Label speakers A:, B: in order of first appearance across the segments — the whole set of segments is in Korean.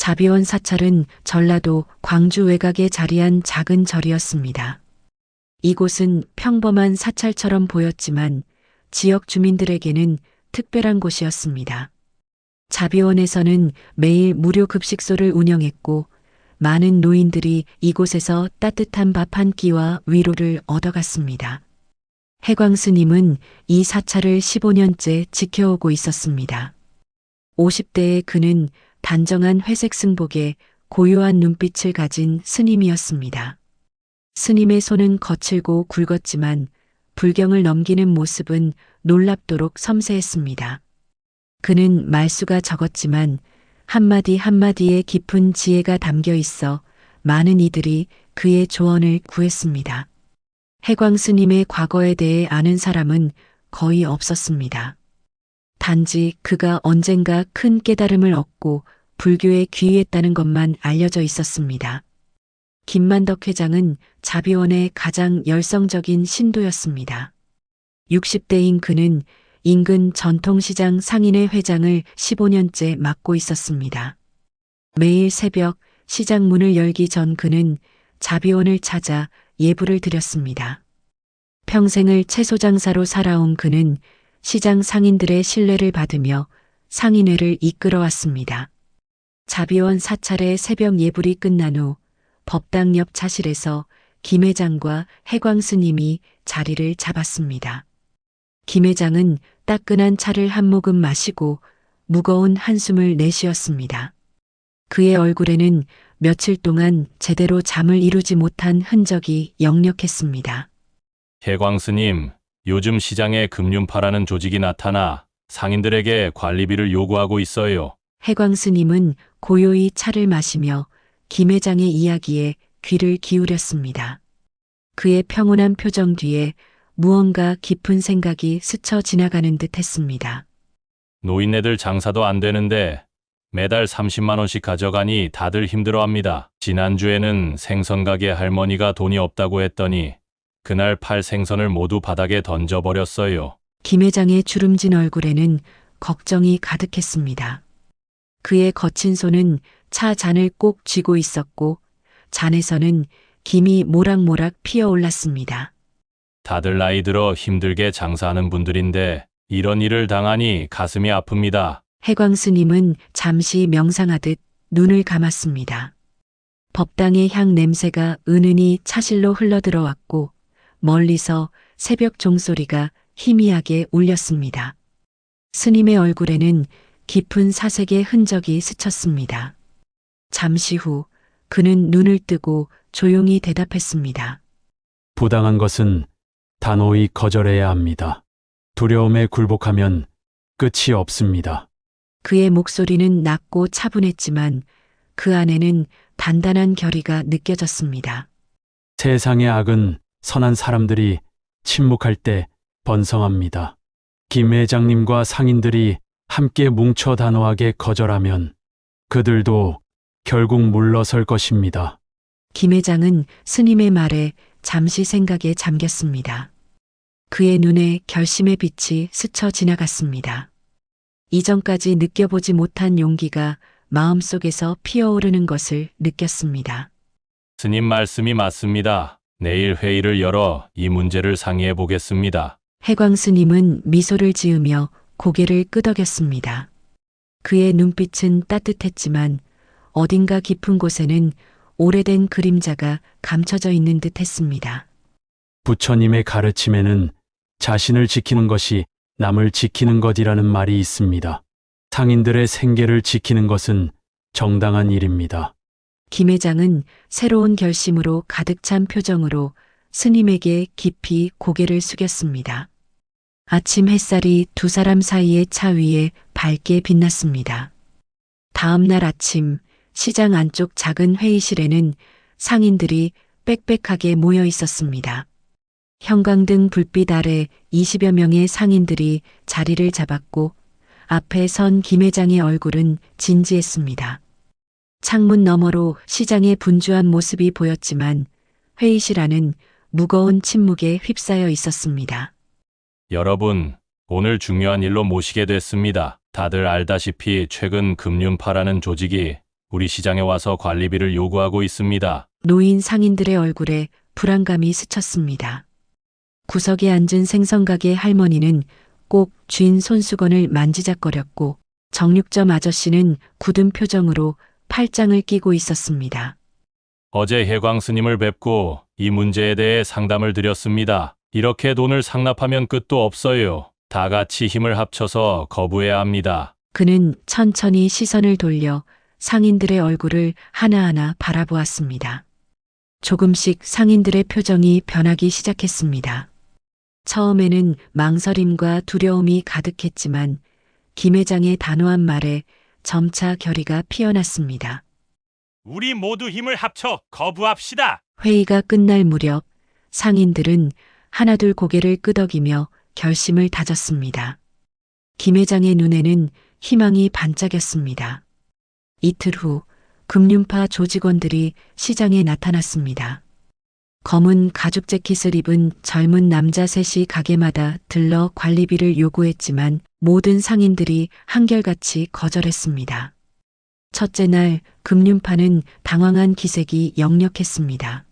A: 자비원 사찰은 전라도 광주 외곽에 자리한 작은 절이었습니다. 이곳은 평범한 사찰처럼 보였지만 지역 주민들에게는 특별한 곳이었습니다. 자비원에서는 매일 무료 급식소를 운영했고 많은 노인들이 이곳에서 따뜻한 밥 한 끼와 위로를 얻어갔습니다. 해광 스님은 이 사찰을 15년째 지켜오고 있었습니다. 50대의 그는 단정한 회색 승복에 고요한 눈빛을 가진 스님이었습니다. 스님의 손은 거칠고 굵었지만 불경을 넘기는 모습은 놀랍도록 섬세했습니다. 그는 말수가 적었지만 한마디 한마디에 깊은 지혜가 담겨 있어 많은 이들이 그의 조언을 구했습니다. 해광 스님의 과거에 대해 아는 사람은 거의 없었습니다. 단지 그가 언젠가 큰 깨달음을 얻고 불교에 귀의했다는 것만 알려져 있었습니다. 김만덕 회장은 자비원의 가장 열성적인 신도였습니다. 60대인 그는 인근 전통시장 상인회 회장을 15년째 맡고 있었습니다. 매일 새벽 시장 문을 열기 전 그는 자비원을 찾아 예불을 드렸습니다. 평생을 채소 장사로 살아온 그는 시장 상인들의 신뢰를 받으며 상인회를 이끌어왔습니다. 자비원 사찰의 새벽 예불이 끝난 후 법당 옆 차실에서 김 회장과 해광 스님이 자리를 잡았습니다. 김 회장은 따끈한 차를 한 모금 마시고 무거운 한숨을 내쉬었습니다. 그의 얼굴에는 며칠 동안 제대로 잠을 이루지 못한 흔적이 역력했습니다.
B: 해광 스님, 요즘 시장에 금륜파라는 조직이 나타나 상인들에게 관리비를 요구하고 있어요.
A: 해광 스님은 고요히 차를 마시며 김 회장의 이야기에 귀를 기울였습니다. 그의 평온한 표정 뒤에 무언가 깊은 생각이 스쳐 지나가는 듯 했습니다.
B: 노인네들 장사도 안 되는데 매달 30만 원씩 가져가니 다들 힘들어합니다. 지난주에는 생선 가게 할머니가 돈이 없다고 했더니 그날 팔 생선을 모두 바닥에 던져버렸어요.
A: 김 회장의 주름진 얼굴에는 걱정이 가득했습니다. 그의 거친 손은 차 잔을 꼭 쥐고 있었고 잔에서는 김이 모락모락 피어올랐습니다.
B: 다들 나이 들어 힘들게 장사하는 분들인데 이런 일을 당하니 가슴이 아픕니다.
A: 해광 스님은 잠시 명상하듯 눈을 감았습니다. 법당의 향 냄새가 은은히 차실로 흘러들어왔고 멀리서 새벽 종소리가 희미하게 울렸습니다. 스님의 얼굴에는 깊은 사색의 흔적이 스쳤습니다. 잠시 후 그는 눈을 뜨고 조용히 대답했습니다.
C: 부당한 것은 단호히 거절해야 합니다. 두려움에 굴복하면 끝이 없습니다.
A: 그의 목소리는 낮고 차분했지만 그 안에는 단단한 결의가 느껴졌습니다.
C: 세상의 악은 선한 사람들이 침묵할 때 번성합니다. 김 회장님과 상인들이 함께 뭉쳐 단호하게 거절하면 그들도 결국 물러설 것입니다.
A: 김 회장은 스님의 말에 잠시 생각에 잠겼습니다. 그의 눈에 결심의 빛이 스쳐 지나갔습니다. 이전까지 느껴보지 못한 용기가 마음속에서 피어오르는 것을 느꼈습니다.
B: 스님 말씀이 맞습니다. 내일 회의를 열어 이 문제를 상의해 보겠습니다.
A: 해광 스님은 미소를 지으며 고개를 끄덕였습니다. 그의 눈빛은 따뜻했지만 어딘가 깊은 곳에는 오래된 그림자가 감춰져 있는 듯 했습니다.
C: 부처님의 가르침에는 자신을 지키는 것이 남을 지키는 것이라는 말이 있습니다. 상인들의 생계를 지키는 것은 정당한 일입니다.
A: 김 회장은 새로운 결심으로 가득 찬 표정으로 스님에게 깊이 고개를 숙였습니다. 아침 햇살이 두 사람 사이의 차 위에 밝게 빛났습니다. 다음 날 아침 시장 안쪽 작은 회의실에는 상인들이 빽빽하게 모여 있었습니다. 형광등 불빛 아래 20여 명의 상인들이 자리를 잡았고 앞에 선 김 회장의 얼굴은 진지했습니다. 창문 너머로 시장의 분주한 모습이 보였지만 회의실 안은 무거운 침묵에 휩싸여 있었습니다.
B: 여러분, 오늘 중요한 일로 모시게 됐습니다. 다들 알다시피 최근 금륜파라는 조직이 우리 시장에 와서 관리비를 요구하고 있습니다.
A: 노인 상인들의 얼굴에 불안감이 스쳤습니다. 구석에 앉은 생선가게 할머니는 꼭 쥔 손수건을 만지작거렸고 정육점 아저씨는 굳은 표정으로 팔짱을 끼고 있었습니다.
B: 어제 해광 스님을 뵙고 이 문제에 대해 상담을 드렸습니다. 이렇게 돈을 상납하면 끝도 없어요. 다 같이 힘을 합쳐서 거부해야 합니다.
A: 그는 천천히 시선을 돌려 상인들의 얼굴을 하나하나 바라보았습니다. 조금씩 상인들의 표정이 변하기 시작했습니다. 처음에는 망설임과 두려움이 가득했지만 김 회장의 단호한 말에 점차 결의가 피어났습니다.
B: 우리 모두 힘을 합쳐 거부합시다.
A: 회의가 끝날 무렵 상인들은 하나둘 고개를 끄덕이며 결심을 다졌습니다. 김 회장의 눈에는 희망이 반짝였습니다. 이틀 후 금융파 조직원들이 시장에 나타났습니다. 검은 가죽 재킷을 입은 젊은 남자 셋이 가게마다 들러 관리비를 요구했지만 모든 상인들이 한결같이 거절했습니다. 첫째 날 금융파는 당황한 기색이 역력했습니다.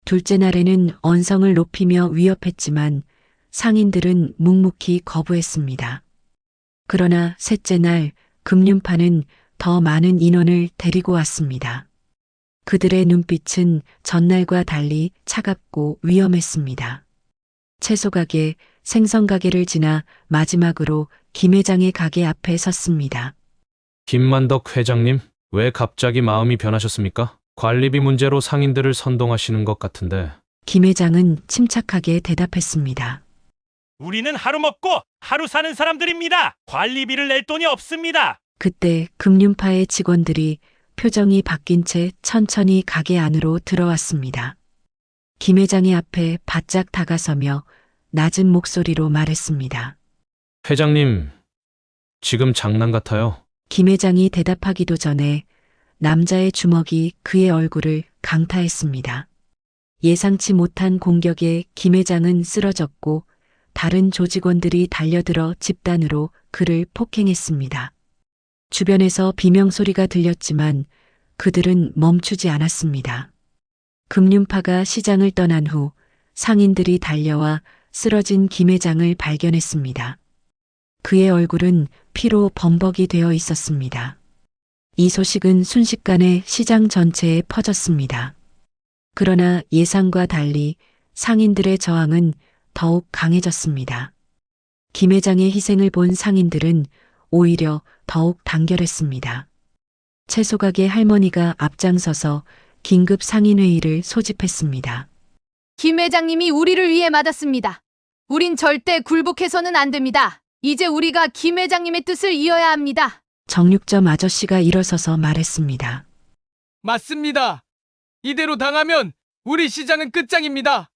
A: 둘째 날에는 언성을 높이며 위협했지만 상인들은 묵묵히 거부했습니다. 그러나 셋째 날 금융파는 더 많은 인원을 데리고 왔습니다. 그들의 눈빛은 전날과 달리 차갑고 위험했습니다. 채소가게, 생선가게를 지나 마지막으로 김 회장의 가게 앞에 섰습니다.
D: 김만덕 회장님, 왜 갑자기 마음이 변하셨습니까? 관리비 문제로 상인들을 선동하시는 것 같은데.
A: 김 회장은 침착하게 대답했습니다.
B: 우리는 하루 먹고 하루 사는 사람들입니다. 관리비를 낼 돈이 없습니다.
A: 그때 금융파의 직원들이 표정이 바뀐 채 천천히 가게 안으로 들어왔습니다. 김 회장의 앞에 바짝 다가서며 낮은 목소리로 말했습니다.
D: 회장님, 지금 장난 같아요.
A: 김 회장이 대답하기도 전에 남자의 주먹이 그의 얼굴을 강타했습니다. 예상치 못한 공격에 김 회장은 쓰러졌고 다른 조직원들이 달려들어 집단으로 그를 폭행했습니다. 주변에서 비명소리가 들렸지만 그들은 멈추지 않았습니다. 금융파가 시장을 떠난 후 상인들이 달려와 쓰러진 김 회장을 발견했습니다. 그의 얼굴은 피로 범벅이 되어 있었습니다. 이 소식은 순식간에 시장 전체에 퍼졌습니다. 그러나 예상과 달리 상인들의 저항은 더욱 강해졌습니다. 김 회장의 희생을 본 상인들은 오히려 더욱 단결했습니다. 채소가게 할머니가 앞장서서 긴급 상인회의를 소집했습니다.
E: 김 회장님이 우리를 위해 맞았습니다. 우린 절대 굴복해서는 안 됩니다. 이제 우리가 김 회장님의 뜻을 이어야 합니다.
A: 정육점 아저씨가 일어서서 말했습니다.
F: 맞습니다. 이대로 당하면 우리 시장은 끝장입니다.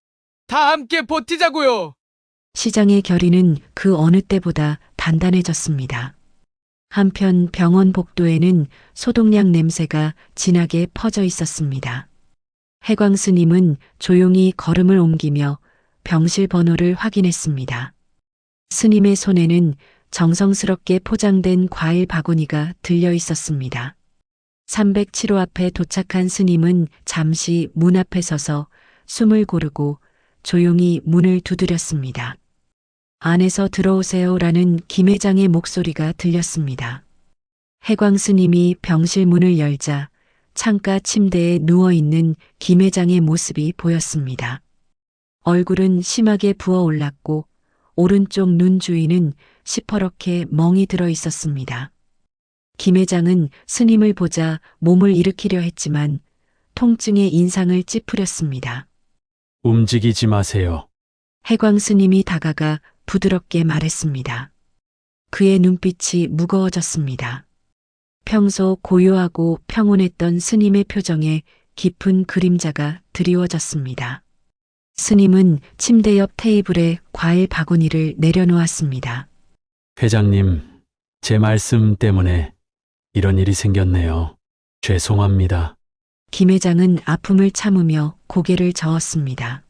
F: 다 함께 버티자고요.
A: 시장의 결의는 그 어느 때보다 단단해졌습니다. 한편 병원 복도에는 소독약 냄새가 진하게 퍼져 있었습니다. 해광 스님은 조용히 걸음을 옮기며 병실 번호를 확인했습니다. 스님의 손에는 정성스럽게 포장된 과일 바구니가 들려 있었습니다. 307호 앞에 도착한 스님은 잠시 문 앞에 서서 숨을 고르고 조용히 문을 두드렸습니다. 안에서 들어오세요라는 김 회장의 목소리가 들렸습니다. 해광 스님이 병실 문을 열자 창가 침대에 누워있는 김 회장의 모습이 보였습니다. 얼굴은 심하게 부어올랐고 오른쪽 눈 주위는 시퍼렇게 멍이 들어 있었습니다. 김 회장은 스님을 보자 몸을 일으키려 했지만 통증의 인상을 찌푸렸습니다.
C: 움직이지 마세요.
A: 해광 스님이 다가가 부드럽게 말했습니다. 그의 눈빛이 무거워졌습니다. 평소 고요하고 평온했던 스님의 표정에 깊은 그림자가 드리워졌습니다. 스님은 침대 옆 테이블에 과일 바구니를 내려놓았습니다.
C: 회장님, 제 말씀 때문에 이런 일이 생겼네요. 죄송합니다.
A: 김 회장은 아픔을 참으며 고개를 저었습니다.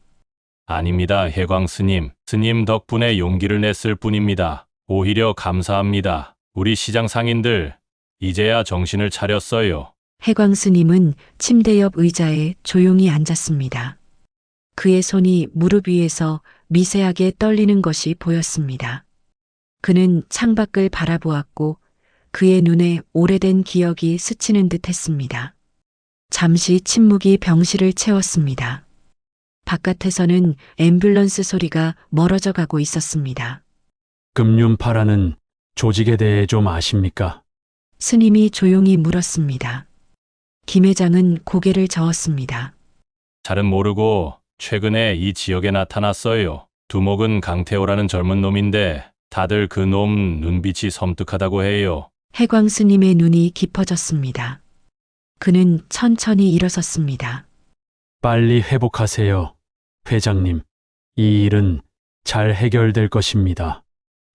B: 아닙니다, 해광 스님. 스님 덕분에 용기를 냈을 뿐입니다. 오히려 감사합니다. 우리 시장 상인들, 이제야 정신을 차렸어요.
A: 해광 스님은 침대 옆 의자에 조용히 앉았습니다. 그의 손이 무릎 위에서 미세하게 떨리는 것이 보였습니다. 그는 창밖을 바라보았고 그의 눈에 오래된 기억이 스치는 듯 했습니다. 잠시 침묵이 병실을 채웠습니다. 바깥에서는 앰뷸런스 소리가 멀어져 가고 있었습니다.
C: 금륜파라는 조직에 대해 좀 아십니까?
A: 스님이 조용히 물었습니다. 김 회장은 고개를 저었습니다.
B: 잘은 모르고 최근에 이 지역에 나타났어요. 두목은 강태호라는 젊은 놈인데 다들 그 놈 눈빛이 섬뜩하다고 해요.
A: 해광 스님의 눈이 깊어졌습니다. 그는 천천히 일어섰습니다.
C: 빨리 회복하세요, 회장님. 이 일은 잘 해결될 것입니다.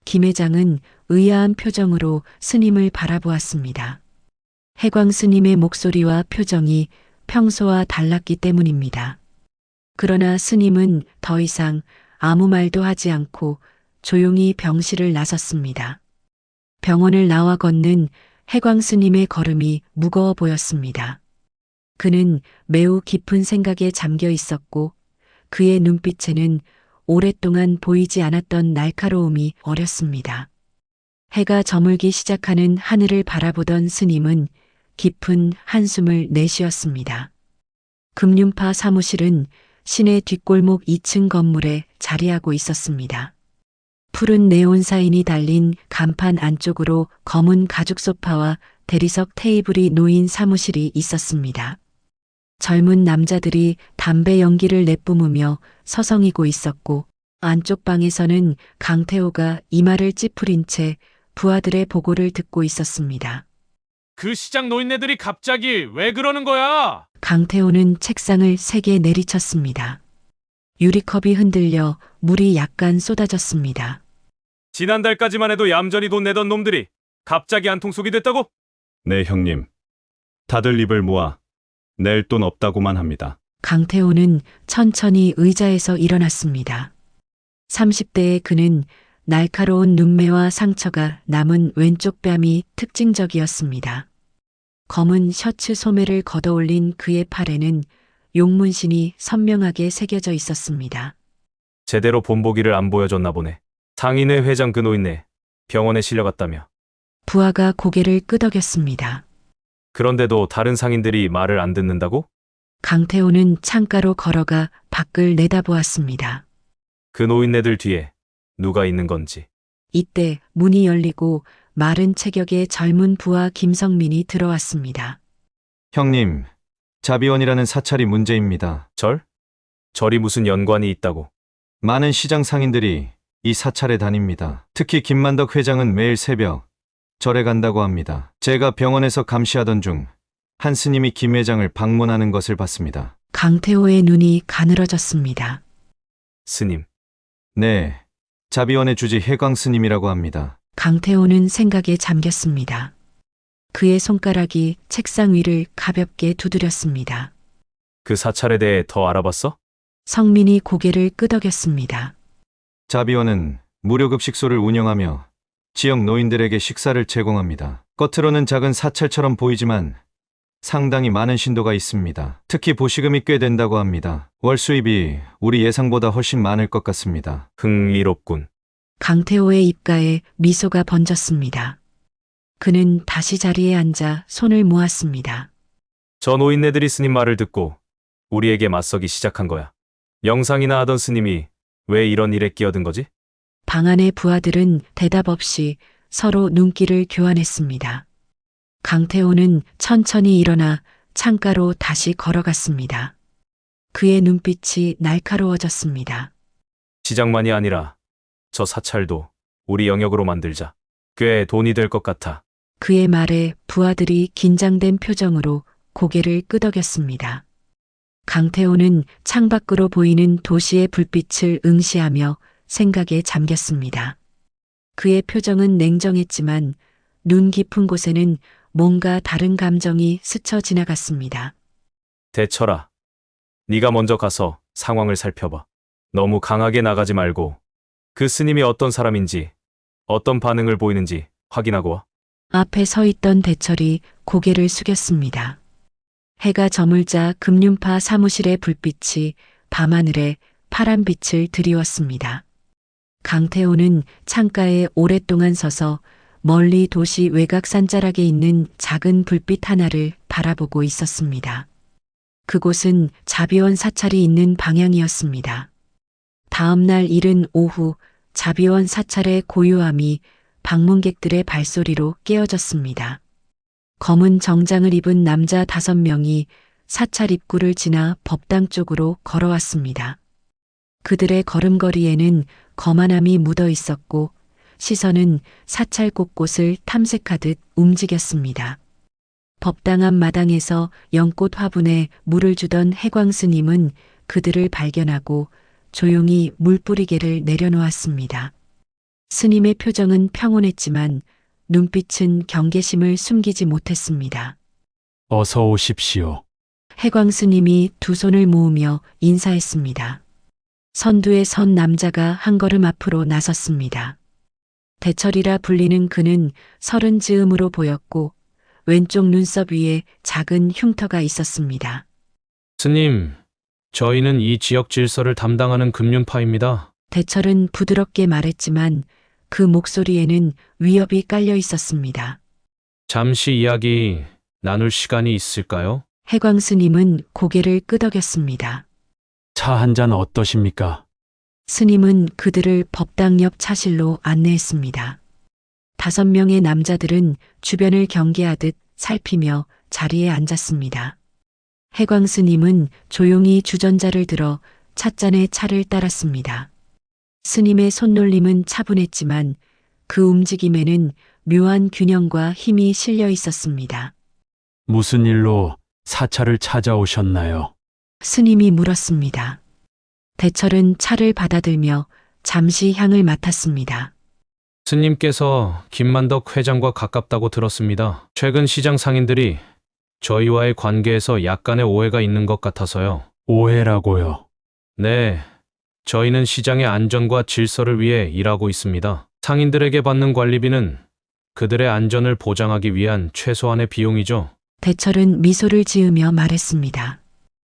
A: 김 회장은 의아한 표정으로 스님을 바라보았습니다. 해광 스님의 목소리와 표정이 평소와 달랐기 때문입니다. 그러나 스님은 더 이상 아무 말도 하지 않고 조용히 병실을 나섰습니다. 병원을 나와 걷는 해광 스님의 걸음이 무거워 보였습니다. 그는 매우 깊은 생각에 잠겨 있었고 그의 눈빛에는 오랫동안 보이지 않았던 날카로움이 어렸습니다. 해가 저물기 시작하는 하늘을 바라보던 스님은 깊은 한숨을 내쉬었습니다. 금륜파 사무실은 시내 뒷골목 2층 건물에 자리하고 있었습니다. 푸른 네온 사인이 달린 간판 안쪽으로 검은 가죽 소파와 대리석 테이블이 놓인 사무실이 있었습니다. 젊은 남자들이 담배 연기를 내뿜으며 서성이고 있었고 안쪽 방에서는 강태호가 이마를 찌푸린 채 부하들의 보고를 듣고 있었습니다.
D: 그 시장 노인네들이 갑자기 왜 그러는 거야?
A: 강태호는 책상을 세게 내리쳤습니다. 유리컵이 흔들려 물이 약간 쏟아졌습니다.
D: 지난달까지만 해도 얌전히 돈 내던 놈들이 갑자기 한통속이 됐다고?
G: 네, 형님. 다들 입을 모아 낼 돈 없다고만 합니다.
A: 강태호는 천천히 의자에서 일어났습니다. 30대의 그는 날카로운 눈매와 상처가 남은 왼쪽 뺨이 특징적이었습니다. 검은 셔츠 소매를 걷어올린 그의 팔에는 용문신이 선명하게 새겨져 있었습니다.
D: 제대로 본보기를 안 보여줬나 보네. 상인회 회장 그 노인네 병원에 실려갔다며.
A: 부하가 고개를 끄덕였습니다.
D: 그런데도 다른 상인들이 말을 안 듣는다고?
A: 강태호는 창가로 걸어가 밖을 내다보았습니다.
D: 그 노인네들 뒤에 누가 있는 건지.
A: 이때 문이 열리고 마른 체격의 젊은 부하 김성민이 들어왔습니다.
H: 형님, 자비원이라는 사찰이 문제입니다.
D: 절이 무슨 연관이 있다고?
H: 많은 시장 상인들이 이 사찰에 다닙니다. 특히 김만덕 회장은 매일 새벽 절에 간다고 합니다. 제가 병원에서 감시하던 중 한 스님이 김 회장을 방문하는 것을 봤습니다.
A: 강태호의 눈이 가늘어졌습니다.
D: 스님.
H: 네, 자비원의 주지 해광 스님이라고 합니다.
A: 강태호는 생각에 잠겼습니다. 그의 손가락이 책상 위를 가볍게 두드렸습니다.
D: 그 사찰에 대해 더 알아봤어?
A: 성민이 고개를 끄덕였습니다.
H: 자비원은 무료급식소를 운영하며 지역 노인들에게 식사를 제공합니다. 겉으로는 작은 사찰처럼 보이지만 상당히 많은 신도가 있습니다. 특히 보시금이 꽤 된다고 합니다. 월 수입이 우리 예상보다 훨씬 많을 것 같습니다.
D: 흥미롭군.
A: 강태호의 입가에 미소가 번졌습니다. 그는 다시 자리에 앉아 손을 모았습니다.
D: 저 노인네들이 스님 말을 듣고 우리에게 맞서기 시작한 거야. 영상이나 하던 스님이 왜 이런 일에 끼어든 거지?
A: 방 안의 부하들은 대답 없이 서로 눈길을 교환했습니다. 강태호는 천천히 일어나 창가로 다시 걸어갔습니다. 그의 눈빛이 날카로워졌습니다.
D: 시장만이 아니라 저 사찰도 우리 영역으로 만들자. 꽤 돈이 될 것 같아.
A: 그의 말에 부하들이 긴장된 표정으로 고개를 끄덕였습니다. 강태호는 창밖으로 보이는 도시의 불빛을 응시하며 생각에 잠겼습니다. 그의 표정은 냉정했지만 눈 깊은 곳에는 뭔가 다른 감정이 스쳐 지나갔습니다.
D: 대처라. 네가 먼저 가서 상황을 살펴봐. 너무 강하게 나가지 말고 그 스님이 어떤 사람인지 어떤 반응을 보이는지 확인하고 와.
A: 앞에 서 있던 대철이 고개를 숙였습니다. 해가 저물자 금륜파 사무실의 불빛이 밤하늘에 파란 빛을 드리웠습니다. 강태호는 창가에 오랫동안 서서 멀리 도시 외곽 산자락에 있는 작은 불빛 하나를 바라보고 있었습니다. 그곳은 자비원 사찰이 있는 방향이었습니다. 다음 날 이른 오후 자비원 사찰의 고요함이 방문객들의 발소리로 깨어졌습니다. 검은 정장을 입은 남자 5명이 사찰 입구를 지나 법당 쪽으로 걸어왔습니다. 그들의 걸음걸이에는 거만함이 묻어 있었고 시선은 사찰 곳곳을 탐색하듯 움직였습니다. 법당 앞 마당에서 연꽃 화분에 물을 주던 해광 스님은 그들을 발견하고 조용히 물뿌리개를 내려놓았습니다. 스님의 표정은 평온했지만 눈빛은 경계심을 숨기지 못했습니다.
C: 어서 오십시오.
A: 해광 스님이 두 손을 모으며 인사했습니다. 선두에 선 남자가 한 걸음 앞으로 나섰습니다. 대철이라 불리는 그는 서른 즈음으로 보였고 왼쪽 눈썹 위에 작은 흉터가 있었습니다.
D: 스님, 저희는 이 지역 질서를 담당하는 금륜파입니다.
A: 대철은 부드럽게 말했지만 그 목소리에는 위협이 깔려 있었습니다.
D: 잠시 이야기 나눌 시간이 있을까요?
A: 해광 스님은 고개를 끄덕였습니다.
C: 차 한 잔 어떠십니까?
A: 스님은 그들을 법당 옆 차실로 안내했습니다. 5명의 남자들은 주변을 경계하듯 살피며 자리에 앉았습니다. 해광 스님은 조용히 주전자를 들어 찻잔에 차를 따랐습니다. 스님의 손놀림은 차분했지만 그 움직임에는 묘한 균형과 힘이 실려 있었습니다.
C: 무슨 일로 사찰을 찾아오셨나요?
A: 스님이 물었습니다. 대철은 차를 받아들며 잠시 향을 맡았습니다.
D: 스님께서 김만덕 회장과 가깝다고 들었습니다. 최근 시장 상인들이 저희와의 관계에서 약간의 오해가 있는 것 같아서요.
C: 오해라고요.
D: 네, 저희는 시장의 안전과 질서를 위해 일하고 있습니다. 상인들에게 받는 관리비는 그들의 안전을 보장하기 위한 최소한의 비용이죠.
A: 대철은 미소를 지으며 말했습니다.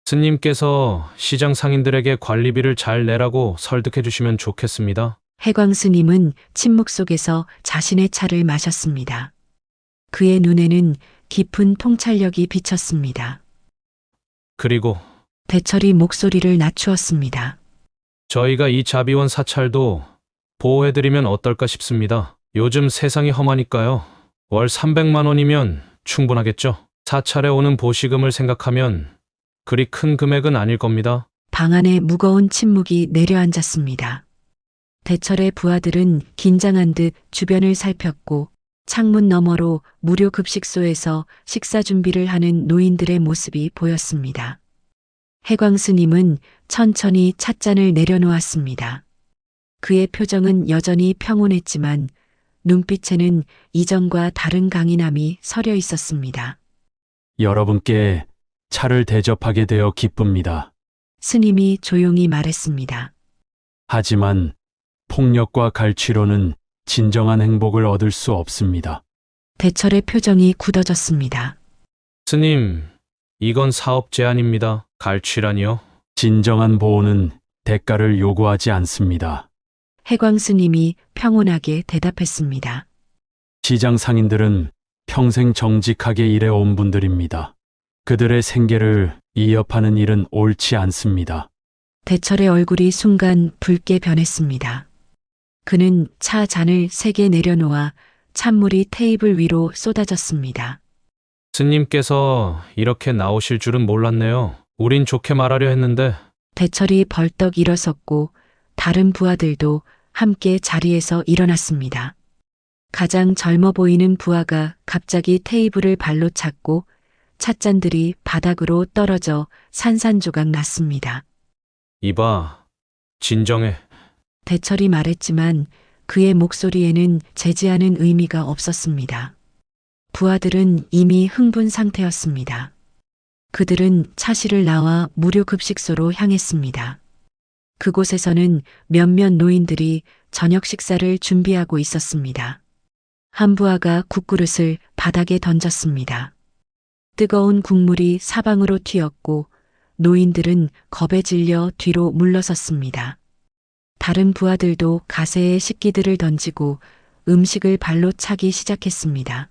D: 스님께서 시장 상인들에게 관리비를 잘 내라고 설득해 주시면 좋겠습니다.
A: 해광 스님은 침묵 속에서 자신의 차를 마셨습니다. 그의 눈에는 깊은 통찰력이 비쳤습니다.
D: 그리고
A: 대철이 목소리를 낮추었습니다.
D: 저희가 이 자비원 사찰도 보호해드리면 어떨까 싶습니다. 요즘 세상이 험하니까요. 월 300만 원이면 충분하겠죠. 사찰에 오는 보시금을 생각하면 그리 큰 금액은 아닐 겁니다.
A: 방 안에 무거운 침묵이 내려앉았습니다. 대철의 부하들은 긴장한 듯 주변을 살폈고 창문 너머로 무료 급식소에서 식사 준비를 하는 노인들의 모습이 보였습니다. 해광 스님은 천천히 찻잔을 내려놓았습니다. 그의 표정은 여전히 평온했지만 눈빛에는 이전과 다른 강인함이 서려 있었습니다.
C: 여러분께 차를 대접하게 되어 기쁩니다.
A: 스님이 조용히 말했습니다.
C: 하지만 폭력과 갈취로는 진정한 행복을 얻을 수 없습니다.
A: 대철의 표정이 굳어졌습니다.
D: 스님, 이건 사업 제안입니다. 갈취라니요?
C: 진정한 보호는 대가를 요구하지 않습니다.
A: 해광 스님이 평온하게 대답했습니다.
C: 시장 상인들은 평생 정직하게 일해온 분들입니다. 그들의 생계를 위협하는 일은 옳지 않습니다.
A: 대철의 얼굴이 순간 붉게 변했습니다. 그는 차 잔을 3개 내려놓아 찬물이 테이블 위로 쏟아졌습니다.
D: 스님께서 이렇게 나오실 줄은 몰랐네요. 우린 좋게 말하려 했는데.
A: 대철이 벌떡 일어섰고 다른 부하들도 함께 자리에서 일어났습니다. 가장 젊어 보이는 부하가 갑자기 테이블을 발로 찼고 찻잔들이 바닥으로 떨어져 산산조각 났습니다.
D: 이봐, 진정해.
A: 대철이 말했지만 그의 목소리에는 제지하는 의미가 없었습니다. 부하들은 이미 흥분 상태였습니다. 그들은 차실을 나와 무료 급식소로 향했습니다. 그곳에서는 몇몇 노인들이 저녁 식사를 준비하고 있었습니다. 한 부하가 국그릇을 바닥에 던졌습니다. 뜨거운 국물이 사방으로 튀었고 노인들은 겁에 질려 뒤로 물러섰습니다. 다른 부하들도 가세에 식기들을 던지고 음식을 발로 차기 시작했습니다.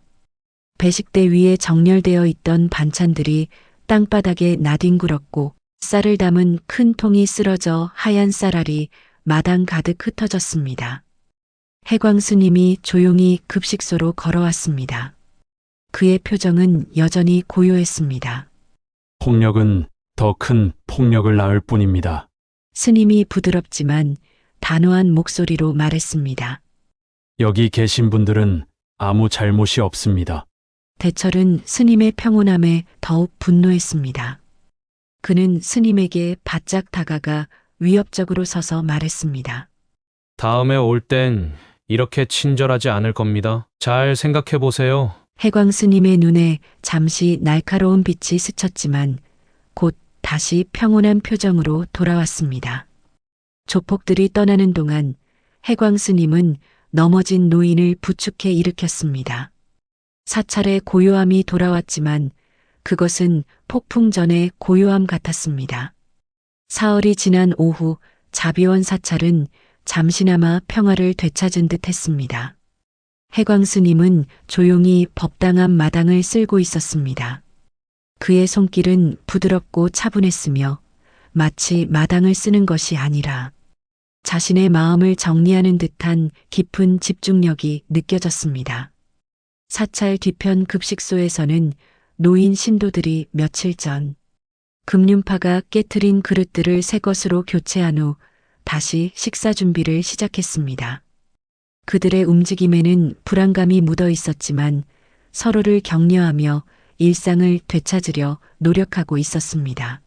A: 배식대 위에 정렬되어 있던 반찬들이 땅바닥에 나뒹굴었고 쌀을 담은 큰 통이 쓰러져 하얀 쌀알이 마당 가득 흩어졌습니다. 해광 스님이 조용히 급식소로 걸어왔습니다. 그의 표정은 여전히 고요했습니다.
C: 폭력은 더 큰 폭력을 낳을 뿐입니다.
A: 스님이 부드럽지만 단호한 목소리로 말했습니다.
C: 여기 계신 분들은 아무 잘못이 없습니다.
A: 대철은 스님의 평온함에 더욱 분노했습니다. 그는 스님에게 바짝 다가가 위협적으로 서서 말했습니다.
D: 다음에 올 땐 이렇게 친절하지 않을 겁니다. 잘 생각해 보세요.
A: 해광 스님의 눈에 잠시 날카로운 빛이 스쳤지만 곧 다시 평온한 표정으로 돌아왔습니다. 조폭들이 떠나는 동안 해광 스님은 넘어진 노인을 부축해 일으켰습니다. 사찰의 고요함이 돌아왔지만 그것은 폭풍 전의 고요함 같았습니다. 사흘이 지난 오후 자비원 사찰은 잠시나마 평화를 되찾은 듯 했습니다. 해광 스님은 조용히 법당한 마당을 쓸고 있었습니다. 그의 손길은 부드럽고 차분했으며 마치 마당을 쓰는 것이 아니라 자신의 마음을 정리하는 듯한 깊은 집중력이 느껴졌습니다. 사찰 뒤편 급식소에서는 노인 신도들이 며칠 전 금륜파가 깨트린 그릇들을 새 것으로 교체한 후 다시 식사 준비를 시작했습니다. 그들의 움직임에는 불안감이 묻어 있었지만 서로를 격려하며 일상을 되찾으려 노력하고 있었습니다.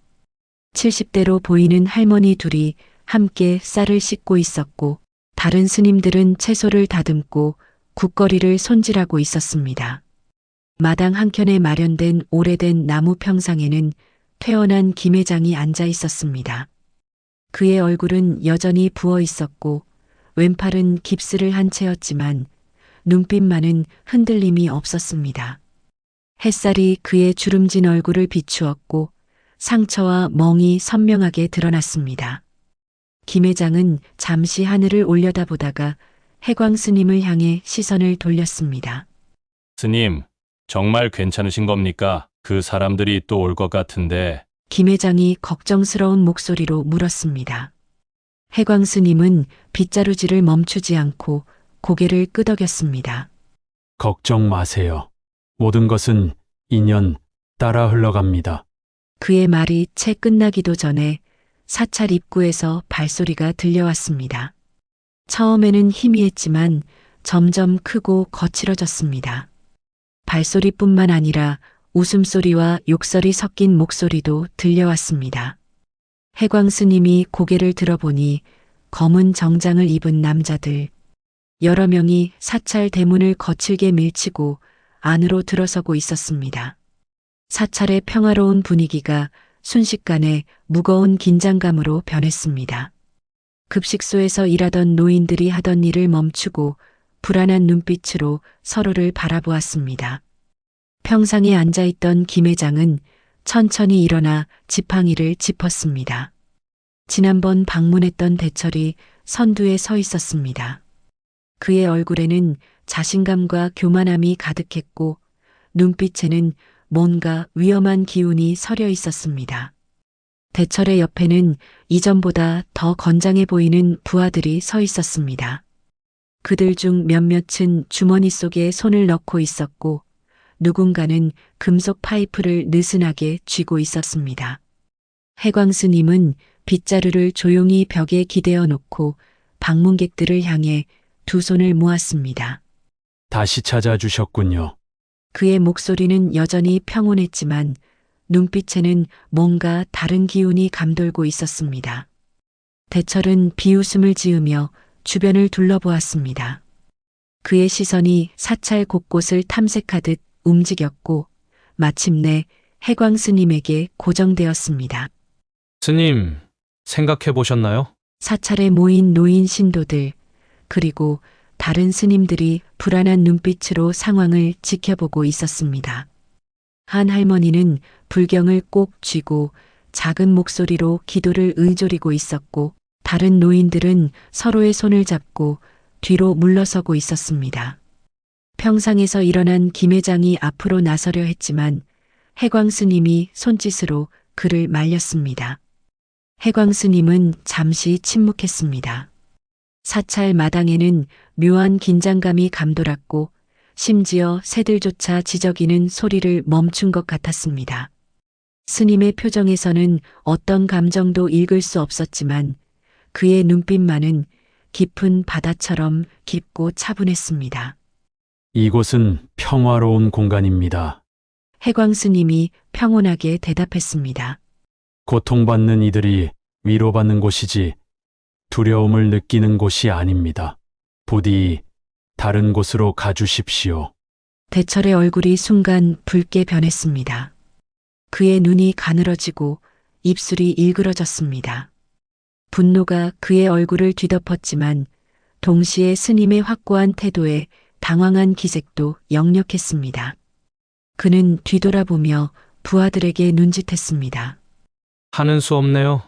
A: 70대로 보이는 할머니 둘이 함께 쌀을 씻고 있었고 다른 스님들은 채소를 다듬고 국거리를 손질하고 있었습니다. 마당 한켠에 마련된 오래된 나무 평상에는 퇴원한 김 회장이 앉아 있었습니다. 그의 얼굴은 여전히 부어 있었고 왼팔은 깁스를 한 채였지만 눈빛만은 흔들림이 없었습니다. 햇살이 그의 주름진 얼굴을 비추었고 상처와 멍이 선명하게 드러났습니다. 김 회장은 잠시 하늘을 올려다보다가 해광 스님을 향해 시선을 돌렸습니다.
B: 스님, 정말 괜찮으신 겁니까? 그 사람들이 또 올 것 같은데.
A: 김 회장이 걱정스러운 목소리로 물었습니다. 해광 스님은 빗자루질을 멈추지 않고 고개를 끄덕였습니다.
C: 걱정 마세요. 모든 것은 인연 따라 흘러갑니다.
A: 그의 말이 채 끝나기도 전에 사찰 입구에서 발소리가 들려왔습니다. 처음에는 희미했지만 점점 크고 거칠어졌습니다. 발소리뿐만 아니라 웃음소리와 욕설이 섞인 목소리도 들려왔습니다. 해광 스님이 고개를 들어보니 검은 정장을 입은 남자들 여러 명이 사찰 대문을 거칠게 밀치고 안으로 들어서고 있었습니다. 사찰의 평화로운 분위기가 순식간에 무거운 긴장감으로 변했습니다. 급식소에서 일하던 노인들이 하던 일을 멈추고 불안한 눈빛으로 서로를 바라보았습니다. 평상에 앉아있던 김 회장은 천천히 일어나 지팡이를 짚었습니다. 지난번 방문했던 대철이 선두에 서 있었습니다. 그의 얼굴에는 자신감과 교만함이 가득했고 눈빛에는 뭔가 위험한 기운이 서려 있었습니다. 대철의 옆에는 이전보다 더 건장해 보이는 부하들이 서 있었습니다. 그들 중 몇몇은 주머니 속에 손을 넣고 있었고 누군가는 금속 파이프를 느슨하게 쥐고 있었습니다. 해광 스님은 빗자루를 조용히 벽에 기대어 놓고 방문객들을 향해 두 손을 모았습니다.
C: 다시 찾아주셨군요.
A: 그의 목소리는 여전히 평온했지만 눈빛에는 뭔가 다른 기운이 감돌고 있었습니다. 대철은 비웃음을 지으며 주변을 둘러보았습니다. 그의 시선이 사찰 곳곳을 탐색하듯 움직였고 마침내 해광 스님에게 고정되었습니다.
D: 스님, 생각해 보셨나요?
A: 사찰에 모인 노인 신도들 그리고 다른 스님들이 불안한 눈빛으로 상황을 지켜보고 있었습니다. 한 할머니는 불경을 꼭 쥐고 작은 목소리로 기도를 의조리고 있었고, 다른 노인들은 서로의 손을 잡고 뒤로 물러서고 있었습니다. 평상에서 일어난 김 회장이 앞으로 나서려 했지만 해광 스님이 손짓으로 그를 말렸습니다. 해광 스님은 잠시 침묵했습니다. 사찰 마당에는 묘한 긴장감이 감돌았고 심지어 새들조차 지저귀는 소리를 멈춘 것 같았습니다. 스님의 표정에서는 어떤 감정도 읽을 수 없었지만 그의 눈빛만은 깊은 바다처럼 깊고 차분했습니다.
C: 이곳은 평화로운 공간입니다.
A: 해광 스님이 평온하게 대답했습니다.
C: 고통받는 이들이 위로받는 곳이지 두려움을 느끼는 곳이 아닙니다. 부디 다른 곳으로 가주십시오.
A: 대철의 얼굴이 순간 붉게 변했습니다. 그의 눈이 가늘어지고 입술이 일그러졌습니다. 분노가 그의 얼굴을 뒤덮었지만 동시에 스님의 확고한 태도에 당황한 기색도 역력했습니다. 그는 뒤돌아보며 부하들에게 눈짓했습니다.
D: 하는 수 없네요.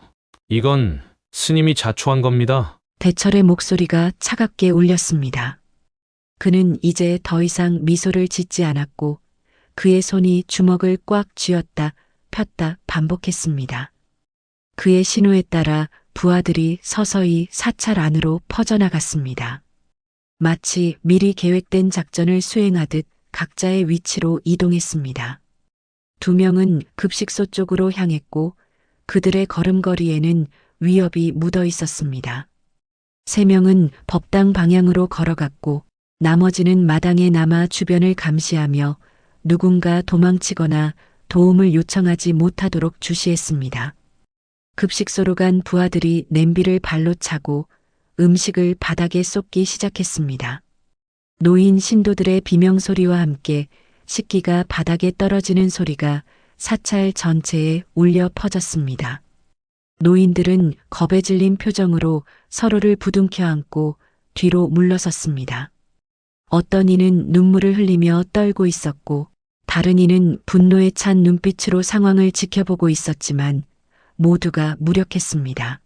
D: 이건 스님이 자초한 겁니다.
A: 대철의 목소리가 차갑게 울렸습니다. 그는 이제 더 이상 미소를 짓지 않았고 그의 손이 주먹을 꽉 쥐었다 폈다 반복했습니다. 그의 신호에 따라 부하들이 서서히 사찰 안으로 퍼져나갔습니다. 마치 미리 계획된 작전을 수행하듯 각자의 위치로 이동했습니다. 2명은 급식소 쪽으로 향했고 그들의 걸음걸이에는 위협이 묻어 있었습니다. 3명은 법당 방향으로 걸어갔고 나머지는 마당에 남아 주변을 감시하며 누군가 도망치거나 도움을 요청하지 못하도록 주시했습니다. 급식소로 간 부하들이 냄비를 발로 차고 음식을 바닥에 쏟기 시작했습니다. 노인 신도들의 비명소리와 함께 식기가 바닥에 떨어지는 소리가 사찰 전체에 울려 퍼졌습니다. 노인들은 겁에 질린 표정으로 서로를 부둥켜 안고 뒤로 물러섰습니다. 어떤 이는 눈물을 흘리며 떨고 있었고 다른 이는 분노에 찬 눈빛으로 상황을 지켜보고 있었지만 모두가 무력했습니다.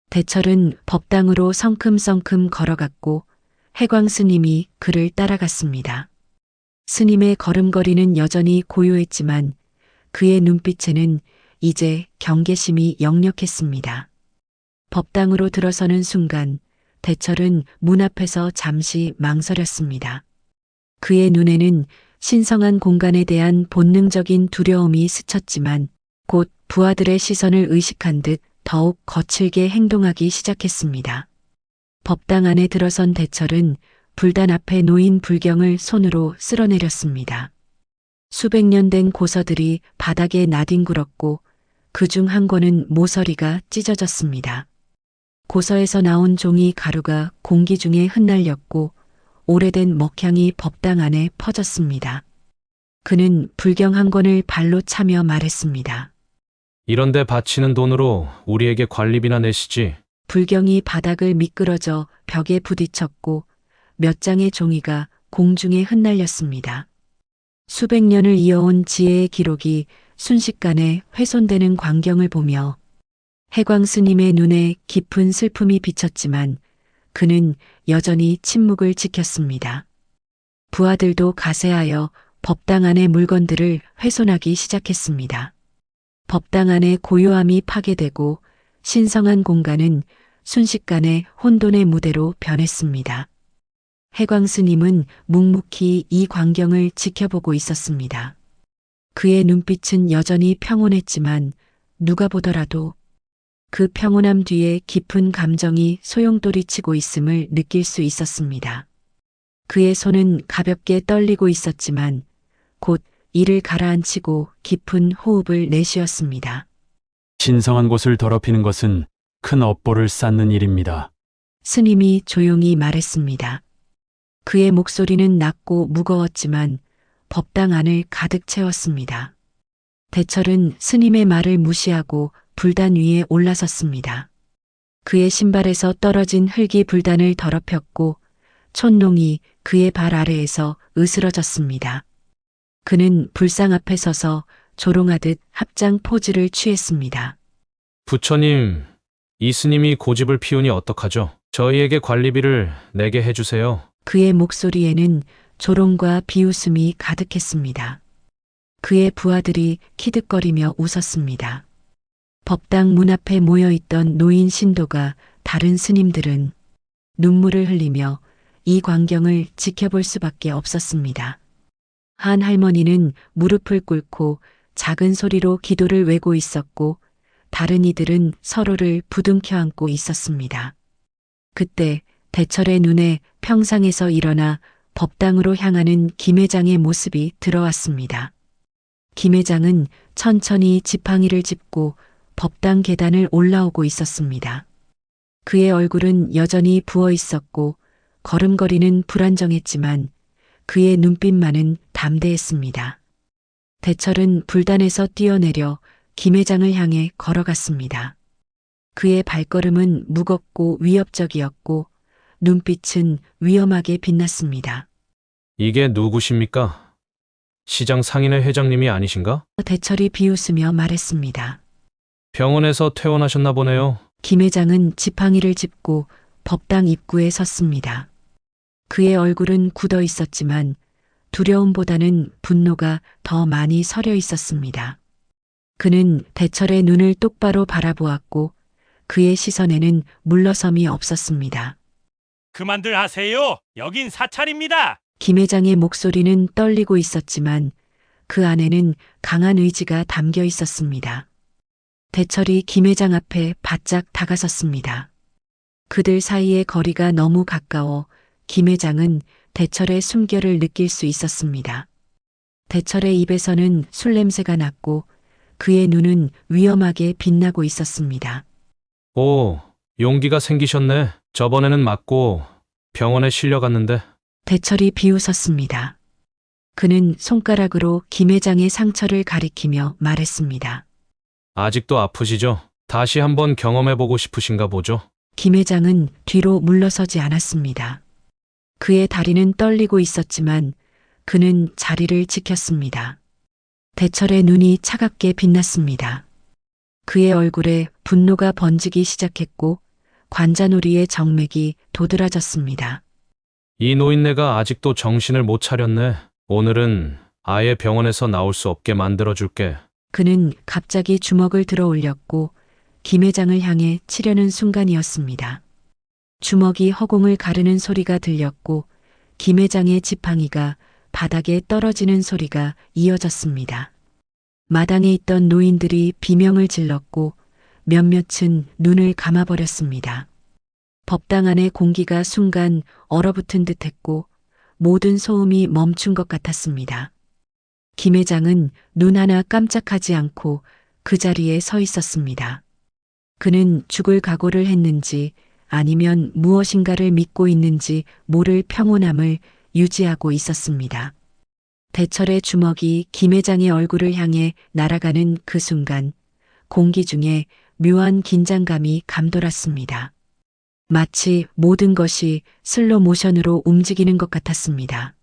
A: 대철은 법당으로 성큼성큼 걸어갔고 해광 스님이 그를 따라갔습니다. 스님의 걸음걸이는 여전히 고요했지만 그의 눈빛에는 이제 경계심이 역력했습니다. 법당으로 들어서는 순간 대철은 문 앞에서 잠시 망설였습니다. 그의 눈에는 신성한 공간에 대한 본능적인 두려움이 스쳤지만 곧 부하들의 시선을 의식한 듯 더욱 거칠게 행동하기 시작했습니다. 법당 안에 들어선 대철은 불단 앞에 놓인 불경을 손으로 쓸어내렸습니다. 수백 년 된 고서들이 바닥에 나뒹굴었고 그중 한 권은 모서리가 찢어졌습니다. 고서에서 나온 종이 가루가 공기 중에 흩날렸고 오래된 먹향이 법당 안에 퍼졌습니다. 그는 불경 한 권을 발로 차며 말했습니다.
D: 이런데 바치는 돈으로 우리에게 관리비나 내시지.
A: 불경이 바닥을 미끄러져 벽에 부딪혔고 몇 장의 종이가 공중에 흩날렸습니다. 수백 년을 이어온 지혜의 기록이 순식간에 훼손되는 광경을 보며 해광 스님의 눈에 깊은 슬픔이 비쳤지만 그는 여전히 침묵을 지켰습니다. 부하들도 가세하여 법당 안의 물건들을 훼손하기 시작했습니다. 법당 안의 고요함이 파괴되고 신성한 공간은 순식간에 혼돈의 무대로 변했습니다. 해광 스님은 묵묵히 이 광경을 지켜보고 있었습니다. 그의 눈빛은 여전히 평온했지만 누가 보더라도 그 평온함 뒤에 깊은 감정이 소용돌이치고 있음을 느낄 수 있었습니다. 그의 손은 가볍게 떨리고 있었지만 곧 이를 가라앉히고 깊은 호흡을 내쉬었습니다.
C: 신성한 곳을 더럽히는 것은 큰 업보를 쌓는 일입니다.
A: 스님이 조용히 말했습니다. 그의 목소리는 낮고 무거웠지만 법당 안을 가득 채웠습니다. 대철은 스님의 말을 무시하고 불단 위에 올라섰습니다. 그의 신발에서 떨어진 흙이 불단을 더럽혔고 촛농이 그의 발 아래에서 으스러졌습니다. 그는 불상 앞에 서서 조롱하듯 합장 포즈를 취했습니다.
D: 부처님, 이 스님이 고집을 피우니 어떡하죠? 저희에게 관리비를 내게 해주세요.
A: 그의 목소리에는 조롱과 비웃음이 가득했습니다. 그의 부하들이 키득거리며 웃었습니다. 법당 문 앞에 모여있던 노인 신도가 다른 스님들은 눈물을 흘리며 이 광경을 지켜볼 수밖에 없었습니다. 한 할머니는 무릎을 꿇고 작은 소리로 기도를 외고 있었고 다른 이들은 서로를 부둥켜 안고 있었습니다. 그때 대철의 눈에 평상에서 일어나 법당으로 향하는 김 회장의 모습이 들어왔습니다. 김 회장은 천천히 지팡이를 짚고 법당 계단을 올라오고 있었습니다. 그의 얼굴은 여전히 부어 있었고 걸음걸이는 불안정했지만 그의 눈빛만은 담대했습니다. 대철은 불단에서 뛰어내려 김 회장을 향해 걸어갔습니다. 그의 발걸음은 무겁고 위협적이었고 눈빛은 위험하게 빛났습니다.
D: 이게 누구십니까? 시장 상인회 회장님이 아니신가?
A: 대철이 비웃으며 말했습니다.
D: 병원에서 퇴원하셨나 보네요.
A: 김 회장은 지팡이를 짚고 법당 입구에 섰습니다. 그의 얼굴은 굳어 있었지만 두려움보다는 분노가 더 많이 서려 있었습니다. 그는 대철의 눈을 똑바로 바라보았고 그의 시선에는 물러섬이 없었습니다.
I: 그만들 하세요. 여긴 사찰입니다.
A: 김 회장의 목소리는 떨리고 있었지만 그 안에는 강한 의지가 담겨 있었습니다. 대철이 김 회장 앞에 바짝 다가섰습니다. 그들 사이의 거리가 너무 가까워 김 회장은 대철의 숨결을 느낄 수 있었습니다. 대철의 입에서는 술 냄새가 났고 그의 눈은 위험하게 빛나고 있었습니다.
D: 오, 용기가 생기셨네. 저번에는 맞고 병원에 실려갔는데.
A: 대철이 비웃었습니다. 그는 손가락으로 김 회장의 상처를 가리키며 말했습니다.
D: 아직도 아프시죠? 다시 한번 경험해보고 싶으신가 보죠?
A: 김 회장은 뒤로 물러서지 않았습니다. 그의 다리는 떨리고 있었지만 그는 자리를 지켰습니다. 대철의 눈이 차갑게 빛났습니다. 그의 얼굴에 분노가 번지기 시작했고 관자놀이의 정맥이 도드라졌습니다.
D: 이 노인네가 아직도 정신을 못 차렸네. 오늘은 아예 병원에서 나올 수 없게 만들어줄게.
A: 그는 갑자기 주먹을 들어 올렸고 김 회장을 향해 치려는 순간이었습니다. 주먹이 허공을 가르는 소리가 들렸고 김 회장의 지팡이가 바닥에 떨어지는 소리가 이어졌습니다. 마당에 있던 노인들이 비명을 질렀고 몇몇은 눈을 감아버렸습니다. 법당 안의 공기가 순간 얼어붙은 듯했고 모든 소음이 멈춘 것 같았습니다. 김 회장은 눈 하나 깜짝하지 않고 그 자리에 서 있었습니다. 그는 죽을 각오를 했는지 아니면 무엇인가를 믿고 있는지 모를 평온함을 유지하고 있었습니다. 대철의 주먹이 김 회장의 얼굴을 향해 날아가는 그 순간 공기 중에 묘한 긴장감이 감돌았습니다. 마치 모든 것이 슬로 모션으로 움직이는 것 같았습니다.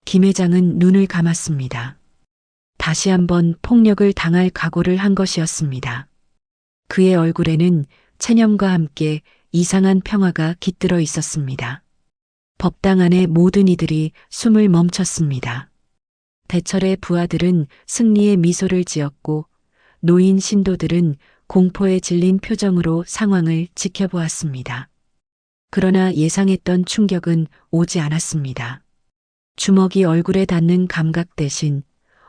A: 김 회장은 눈을 감았습니다. 다시 한번 폭력을 당할 각오를 한 것이었습니다. 그의 얼굴에는 체념과 함께 이상한 평화가 깃들어 있었습니다. 법당 안의 모든 이들이 숨을 멈췄습니다. 대철의 부하들은 승리의 미소를 지었고 노인 신도들은 공포에 질린 표정으로 상황을 지켜보았습니다. 그러나 예상했던 충격은 오지 않았습니다. 주먹이 얼굴에 닿는 감각 대신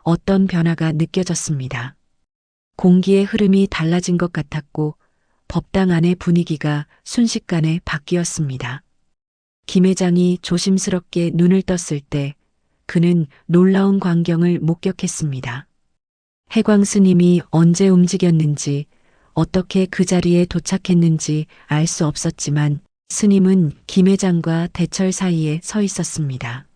A: 어떤 변화가 느껴졌습니다. 공기의 흐름이 달라진 것 같았고 법당 안의 분위기가 순식간에 바뀌었습니다. 김 회장이 조심스럽게 눈을 떴을 때 그는 놀라운 광경을 목격했습니다. 해광 스님이 언제 움직였는지 어떻게 그 자리에 도착했는지 알 수 없었지만 스님은 김 회장과 대철 사이에 서 있었습니다.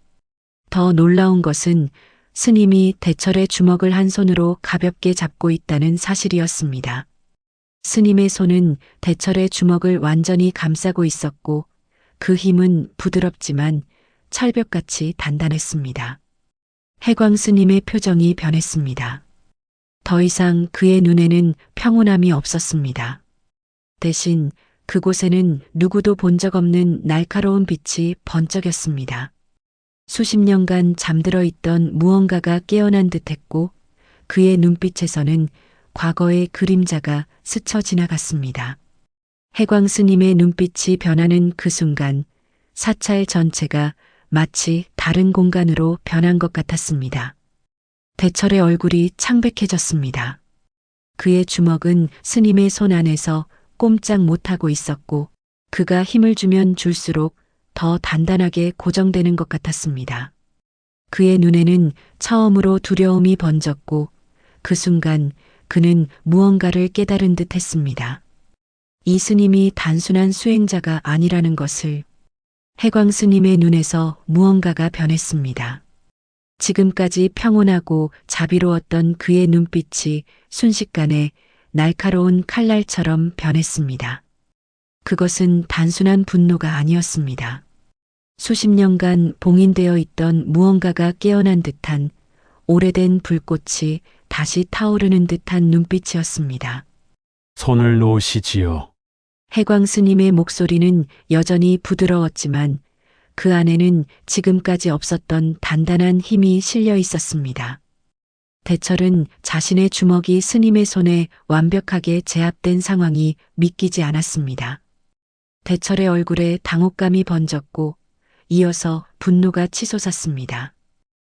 A: 더 놀라운 것은 스님이 대철의 주먹을 한 손으로 가볍게 잡고 있다는 사실이었습니다. 스님의 손은 대철의 주먹을 완전히 감싸고 있었고 그 힘은 부드럽지만 철벽같이 단단했습니다. 해광 스님의 표정이 변했습니다. 더 이상 그의 눈에는 평온함이 없었습니다. 대신 그곳에는 누구도 본 적 없는 날카로운 빛이 번쩍였습니다. 수십 년간 잠들어 있던 무언가가 깨어난 듯했고 그의 눈빛에서는 과거의 그림자가 스쳐 지나갔습니다. 해광 스님의 눈빛이 변하는 그 순간 사찰 전체가 마치 다른 공간으로 변한 것 같았습니다. 대철의 얼굴이 창백해졌습니다. 그의 주먹은 스님의 손 안에서 꼼짝 못하고 있었고 그가 힘을 주면 줄수록 더 단단하게 고정되는 것 같았습니다. 그의 눈에는 처음으로 두려움이 번졌고 그 순간 그는 무언가를 깨달은 듯 했습니다. 이 스님이 단순한 수행자가 아니라는 것을. 해광 스님의 눈에서 무언가가 변했습니다. 지금까지 평온하고 자비로웠던 그의 눈빛이 순식간에 날카로운 칼날처럼 변했습니다. 그것은 단순한 분노가 아니었습니다. 수십 년간 봉인되어 있던 무언가가 깨어난 듯한 오래된 불꽃이 다시 타오르는 듯한 눈빛이었습니다.
C: 손을 놓으시지요.
A: 해광 스님의 목소리는 여전히 부드러웠지만 그 안에는 지금까지 없었던 단단한 힘이 실려 있었습니다. 대철은 자신의 주먹이 스님의 손에 완벽하게 제압된 상황이 믿기지 않았습니다. 대철의 얼굴에 당혹감이 번졌고 이어서 분노가 치솟았습니다.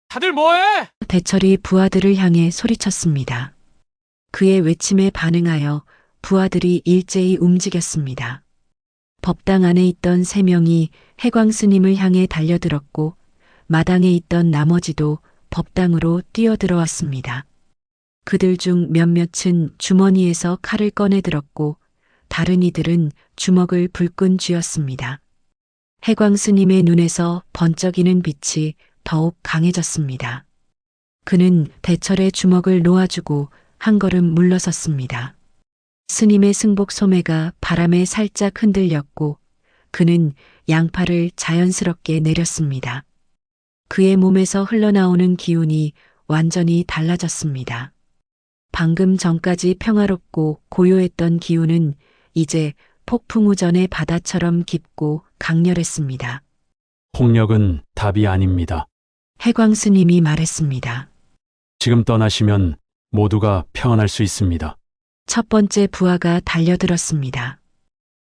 F: 다들 뭐해?
A: 대철이 부하들을 향해 소리쳤습니다. 그의 외침에 반응하여 부하들이 일제히 움직였습니다. 법당 안에 있던 3명이 해광 스님을 향해 달려들었고 마당에 있던 나머지도 법당으로 뛰어들어왔습니다. 그들 중 몇몇은 주머니에서 칼을 꺼내들었고 다른 이들은 주먹을 불끈 쥐었습니다. 해광 스님의 눈에서 번쩍이는 빛이 더욱 강해졌습니다. 그는 대철의 주먹을 놓아주고 한 걸음 물러섰습니다. 스님의 승복 소매가 바람에 살짝 흔들렸고 그는 양팔을 자연스럽게 내렸습니다. 그의 몸에서 흘러나오는 기운이 완전히 달라졌습니다. 방금 전까지 평화롭고 고요했던 기운은 이제 폭풍우전의 바다처럼 깊고 강렬했습니다.
C: 폭력은 답이 아닙니다.
A: 해광 스님이 말했습니다.
C: 지금 떠나시면 모두가 평안할 수 있습니다.
A: 첫 번째 부하가 달려들었습니다.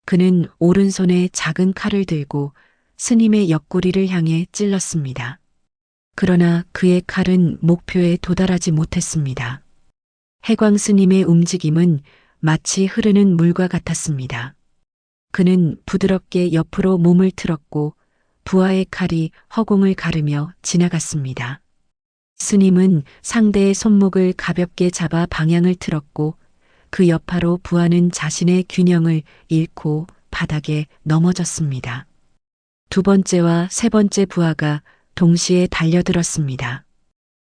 A: 그는 오른손에 작은 칼을 들고 스님의 옆구리를 향해 찔렀습니다. 그러나 그의 칼은 목표에 도달하지 못했습니다. 해광 스님의 움직임은 마치 흐르는 물과 같았습니다. 그는 부드럽게 옆으로 몸을 틀었고 부하의 칼이 허공을 가르며 지나갔습니다. 스님은 상대의 손목을 가볍게 잡아 방향을 틀었고 그 여파로 부하는 자신의 균형을 잃고 바닥에 넘어졌습니다. 두 번째와 세 번째 부하가 동시에 달려들었습니다.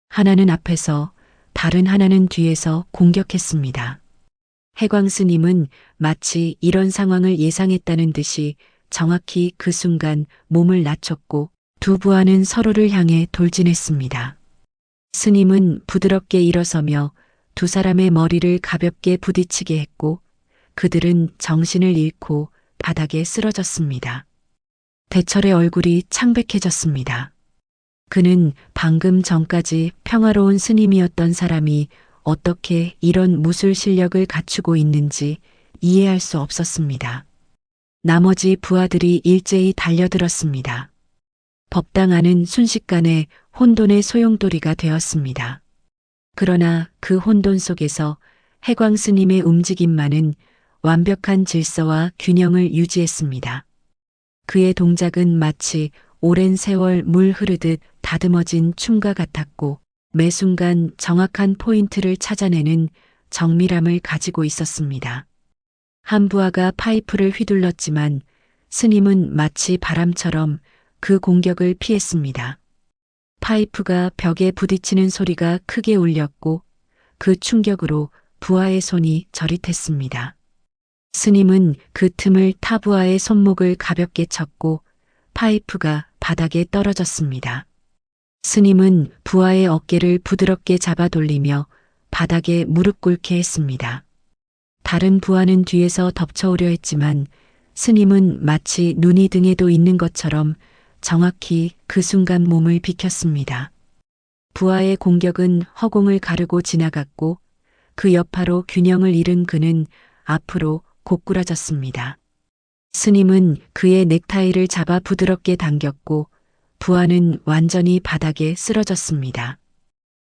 A: 하나는 앞에서 다른 하나는 뒤에서 공격했습니다. 해광 스님은 마치 이런 상황을 예상했다는 듯이 정확히 그 순간 몸을 낮췄고 두 부하는 서로를 향해 돌진했습니다. 스님은 부드럽게 일어서며 두 사람의 머리를 가볍게 부딪히게 했고 그들은 정신을 잃고 바닥에 쓰러졌습니다. 대철의 얼굴이 창백해졌습니다. 그는 방금 전까지 평화로운 스님이었던 사람이 어떻게 이런 무술 실력을 갖추고 있는지 이해할 수 없었습니다. 나머지 부하들이 일제히 달려들었습니다. 법당 안은 순식간에 혼돈의 소용돌이가 되었습니다. 그러나 그 혼돈 속에서 해광 스님의 움직임만은 완벽한 질서와 균형을 유지했습니다. 그의 동작은 마치 오랜 세월 물 흐르듯 다듬어진 춤과 같았고 매 순간 정확한 포인트를 찾아내는 정밀함을 가지고 있었습니다. 한 부하가 파이프를 휘둘렀지만 스님은 마치 바람처럼 그 공격을 피했습니다. 파이프가 벽에 부딪히는 소리가 크게 울렸고 그 충격으로 부하의 손이 저릿했습니다. 스님은 그 틈을 타 부하의 손목을 가볍게 쳤고 파이프가 바닥에 떨어졌습니다. 스님은 부하의 어깨를 부드럽게 잡아 돌리며 바닥에 무릎 꿇게 했습니다. 다른 부하는 뒤에서 덮쳐오려 했지만 스님은 마치 눈이 등에도 있는 것처럼 정확히 그 순간 몸을 비켰습니다. 부하의 공격은 허공을 가르고 지나갔고 그 여파로 균형을 잃은 그는 앞으로 고꾸라졌습니다. 스님은 그의 넥타이를 잡아 부드럽게 당겼고 부하는 완전히 바닥에 쓰러졌습니다.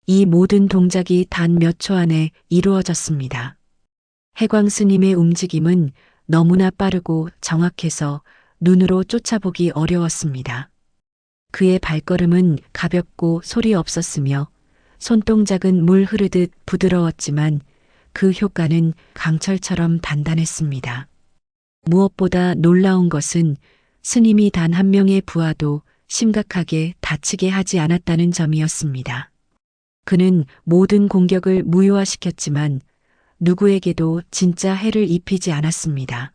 A: 이 모든 동작이 단 몇 초 안에 이루어졌습니다. 해광 스님의 움직임은 너무나 빠르고 정확해서 눈으로 쫓아보기 어려웠습니다. 그의 발걸음은 가볍고 소리 없었으며 손동작은 물 흐르듯 부드러웠지만 그 효과는 강철처럼 단단했습니다. 무엇보다 놀라운 것은 스님이 단 한 명의 부하도 심각하게 다치게 하지 않았다는 점이었습니다. 그는 모든 공격을 무효화시켰지만 누구에게도 진짜 해를 입히지 않았습니다.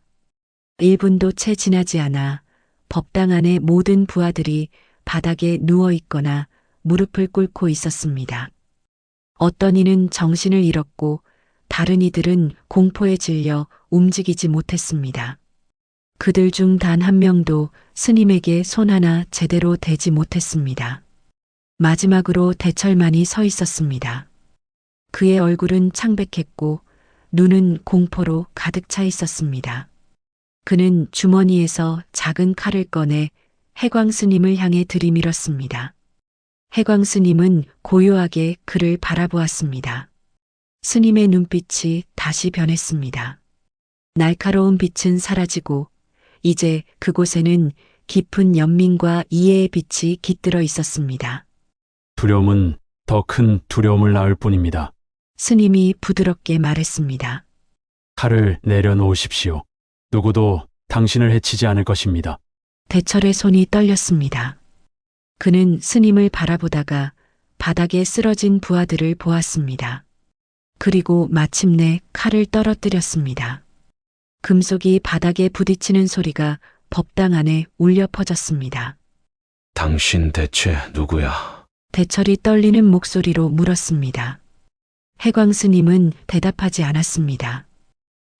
A: 1분도 채 지나지 않아 법당 안의 모든 부하들이 바닥에 누워 있거나 무릎을 꿇고 있었습니다. 어떤 이는 정신을 잃었고 다른 이들은 공포에 질려 움직이지 못했습니다. 그들 중 단 한 명도 스님에게 손 하나 제대로 대지 못했습니다. 마지막으로 대철만이 서 있었습니다. 그의 얼굴은 창백했고 눈은 공포로 가득 차 있었습니다. 그는 주머니에서 작은 칼을 꺼내 해광 스님을 향해 들이밀었습니다. 해광 스님은 고요하게 그를 바라보았습니다. 스님의 눈빛이 다시 변했습니다. 날카로운 빛은 사라지고 이제 그곳에는 깊은 연민과 이해의 빛이 깃들어 있었습니다.
C: 두려움은 더 큰 두려움을 낳을 뿐입니다.
A: 스님이 부드럽게 말했습니다.
C: 칼을 내려놓으십시오. 누구도 당신을 해치지 않을 것입니다.
A: 대철의 손이 떨렸습니다. 그는 스님을 바라보다가 바닥에 쓰러진 부하들을 보았습니다. 그리고 마침내 칼을 떨어뜨렸습니다. 금속이 바닥에 부딪히는 소리가 법당 안에 울려 퍼졌습니다.
D: 당신 대체 누구야?
A: 대철이 떨리는 목소리로 물었습니다. 해광 스님은 대답하지 않았습니다.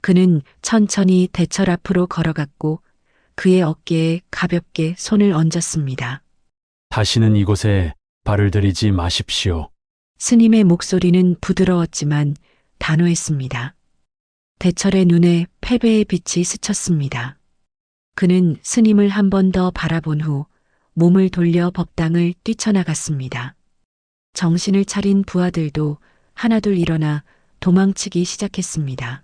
A: 그는 천천히 대철 앞으로 걸어갔고 그의 어깨에 가볍게 손을 얹었습니다.
C: 다시는 이곳에 발을 들이지 마십시오.
A: 스님의 목소리는 부드러웠지만 단호했습니다. 대철의 눈에 패배의 빛이 스쳤습니다. 그는 스님을 한 번 더 바라본 후 몸을 돌려 법당을 뛰쳐나갔습니다. 정신을 차린 부하들도 하나둘 일어나 도망치기 시작했습니다.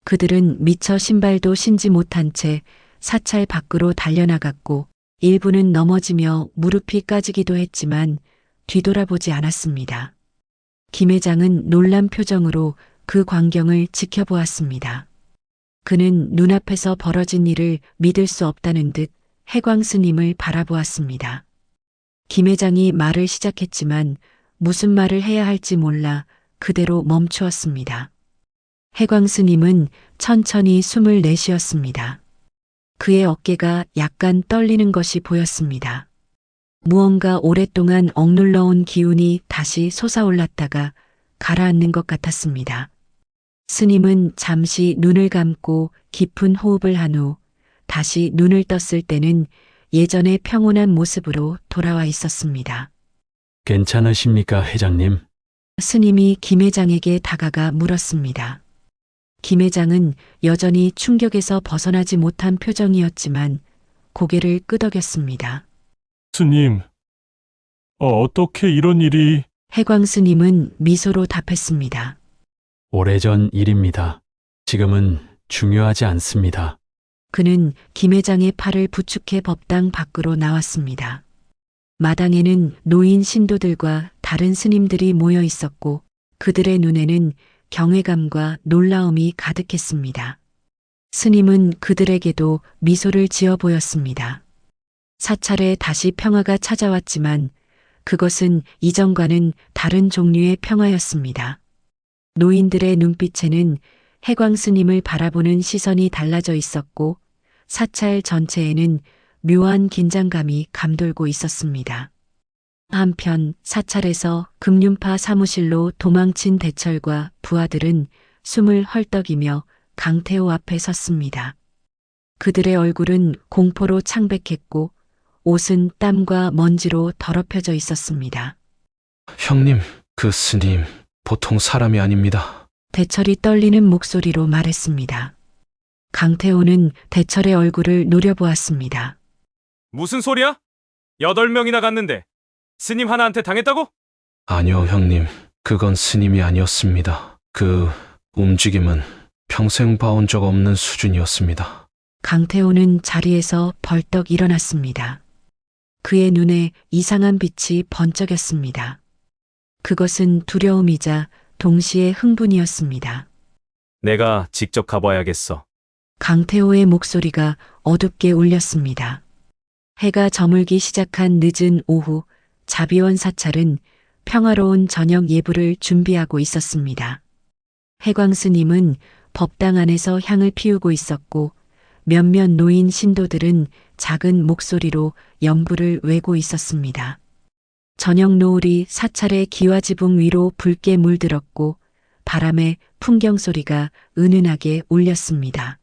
A: 그들은 미처 신발도 신지 못한 채 사찰 밖으로 달려나갔고 일부는 넘어지며 무릎이 까지기도 했지만 뒤돌아보지 않았습니다. 김 회장은 놀란 표정으로 그 광경을 지켜보았습니다. 그는 눈앞에서 벌어진 일을 믿을 수 없다는 듯 해광 스님을 바라보았습니다. 김 회장이 말을 시작했지만 무슨 말을 해야 할지 몰라 그대로 멈추었습니다. 해광 스님은 천천히 숨을 내쉬었습니다. 그의 어깨가 약간 떨리는 것이 보였습니다. 무언가 오랫동안 억눌러온 기운이 다시 솟아올랐다가 가라앉는 것 같았습니다. 스님은 잠시 눈을 감고 깊은 호흡을 한 후 다시 눈을 떴을 때는 예전의 평온한 모습으로 돌아와 있었습니다.
C: 괜찮으십니까, 회장님?
A: 스님이 김 회장에게 다가가 물었습니다. 김 회장은 여전히 충격에서 벗어나지 못한 표정이었지만 고개를 끄덕였습니다.
B: 스님, 어떻게 이런 일이...
A: 해광 스님은 미소로 답했습니다.
C: 오래전 일입니다. 지금은 중요하지 않습니다.
A: 그는 김 회장의 팔을 부축해 법당 밖으로 나왔습니다. 마당에는 노인 신도들과 다른 스님들이 모여 있었고 그들의 눈에는 경외감과 놀라움이 가득했습니다. 스님은 그들에게도 미소를 지어 보였습니다. 사찰에 다시 평화가 찾아왔지만 그것은 이전과는 다른 종류의 평화였습니다. 노인들의 눈빛에는 해광 스님을 바라보는 시선이 달라져 있었고 사찰 전체에는 묘한 긴장감이 감돌고 있었습니다. 한편 사찰에서 금륜파 사무실로 도망친 대철과 부하들은 숨을 헐떡이며 강태호 앞에 섰습니다. 그들의 얼굴은 공포로 창백했고 옷은 땀과 먼지로 더럽혀져 있었습니다.
D: 형님, 그 스님 보통 사람이 아닙니다.
A: 대철이 떨리는 목소리로 말했습니다. 강태호는 대철의 얼굴을 노려보았습니다.
J: 무슨 소리야? 8명이나 갔는데 스님 하나한테 당했다고?
D: 아니요, 형님. 그건 스님이 아니었습니다. 그 움직임은 평생 봐온 적 없는 수준이었습니다.
A: 강태호는 자리에서 벌떡 일어났습니다. 그의 눈에 이상한 빛이 번쩍였습니다. 그것은 두려움이자 동시에 흥분이었습니다.
J: 내가 직접 가봐야겠어.
A: 강태호의 목소리가 어둡게 울렸습니다. 해가 저물기 시작한 늦은 오후, 자비원 사찰은 평화로운 저녁 예불을 준비하고 있었습니다. 해광 스님은 법당 안에서 향을 피우고 있었고 몇몇 노인 신도들은 작은 목소리로 연부를 외고 있었습니다. 저녁 노을이 사찰의 기와지붕 위로 붉게 물들었고 바람에 풍경 소리가 은은하게 울렸습니다.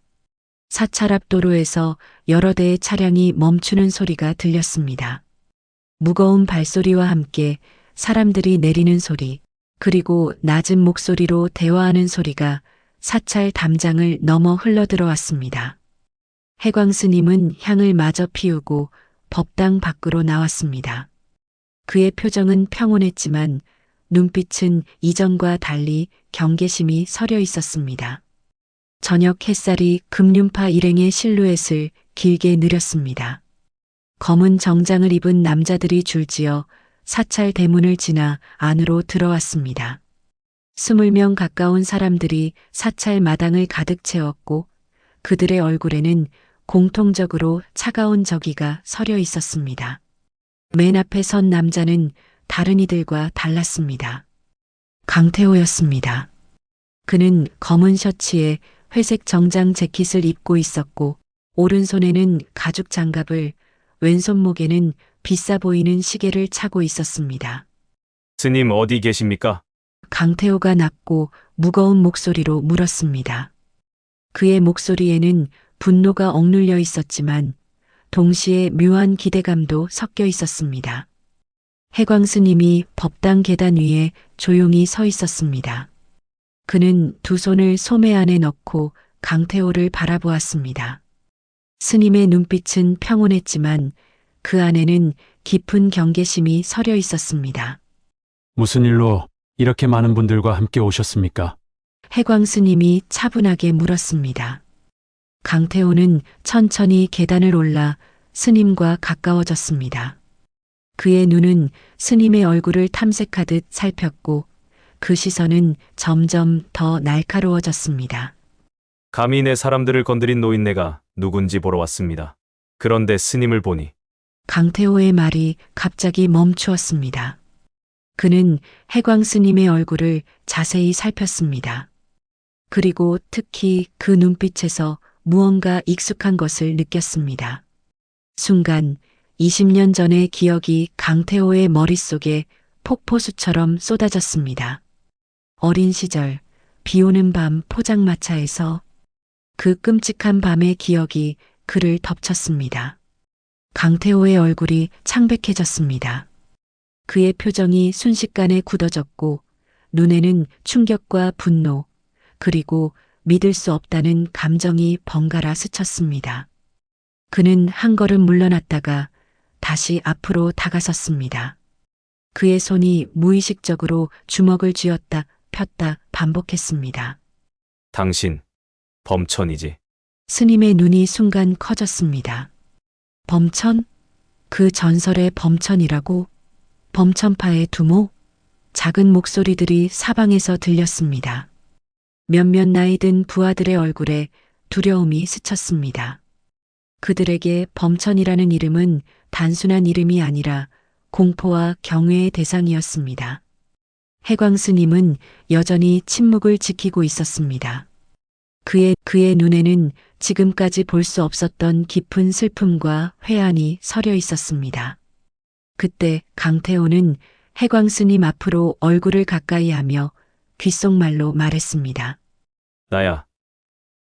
A: 사찰 앞 도로에서 여러 대의 차량이 멈추는 소리가 들렸습니다. 무거운 발소리와 함께 사람들이 내리는 소리, 그리고 낮은 목소리로 대화하는 소리가 사찰 담장을 넘어 흘러들어왔습니다. 해광 스님은 향을 마저 피우고 법당 밖으로 나왔습니다. 그의 표정은 평온했지만 눈빛은 이전과 달리 경계심이 서려 있었습니다. 저녁 햇살이 금륜파 일행의 실루엣을 길게 느렸습니다. 검은 정장을 입은 남자들이 줄지어 사찰 대문을 지나 안으로 들어왔습니다. 20명 가까운 사람들이 사찰 마당을 가득 채웠고 그들의 얼굴에는 공통적으로 차가운 저기가 서려 있었습니다. 맨 앞에 선 남자는 다른 이들과 달랐습니다. 강태호였습니다. 그는 검은 셔츠에 회색 정장 재킷을 입고 있었고 오른손에는 가죽 장갑을, 왼손목에는 비싸 보이는 시계를 차고 있었습니다.
J: 스님 어디 계십니까?
A: 강태호가 낮고 무거운 목소리로 물었습니다. 그의 목소리에는 분노가 억눌려 있었지만 동시에 묘한 기대감도 섞여 있었습니다. 해광 스님이 법당 계단 위에 조용히 서 있었습니다. 그는 두 손을 소매 안에 넣고 강태호를 바라보았습니다. 스님의 눈빛은 평온했지만 그 안에는 깊은 경계심이 서려 있었습니다.
C: 무슨 일로 이렇게 많은 분들과 함께 오셨습니까?
A: 해광 스님이 차분하게 물었습니다. 강태호는 천천히 계단을 올라 스님과 가까워졌습니다. 그의 눈은 스님의 얼굴을 탐색하듯 살폈고 그 시선은 점점 더 날카로워졌습니다.
J: 감히 내 사람들을 건드린 노인네가 누군지 보러 왔습니다. 그런데 스님을 보니
A: 강태호의 말이 갑자기 멈추었습니다. 그는 해광 스님의 얼굴을 자세히 살폈습니다. 그리고 특히 그 눈빛에서 무언가 익숙한 것을 느꼈습니다. 순간 20년 전의 기억이 강태호의 머릿속에 폭포수처럼 쏟아졌습니다. 어린 시절, 비 오는 밤 포장마차에서 그 끔찍한 밤의 기억이 그를 덮쳤습니다. 강태호의 얼굴이 창백해졌습니다. 그의 표정이 순식간에 굳어졌고 눈에는 충격과 분노, 그리고 믿을 수 없다는 감정이 번갈아 스쳤습니다. 그는 한 걸음 물러났다가 다시 앞으로 다가섰습니다. 그의 손이 무의식적으로 주먹을 쥐었다 폈다 반복했습니다.
J: 당신 범천이지.
A: 스님의 눈이 순간 커졌습니다. 범천? 그 전설의 범천이라고? 범천파의 두모? 작은 목소리들이 사방에서 들렸습니다. 몇몇 나이 든 부하들의 얼굴에 두려움이 스쳤습니다. 그들에게 범천이라는 이름은 단순한 이름이 아니라 공포와 경외의 대상이었습니다. 해광 스님은 여전히 침묵을 지키고 있었습니다. 그의 눈에는 지금까지 볼 수 없었던 깊은 슬픔과 회한이 서려 있었습니다. 그때 강태호는 해광 스님 앞으로 얼굴을 가까이 하며 귓속말로 말했습니다.
J: 나야.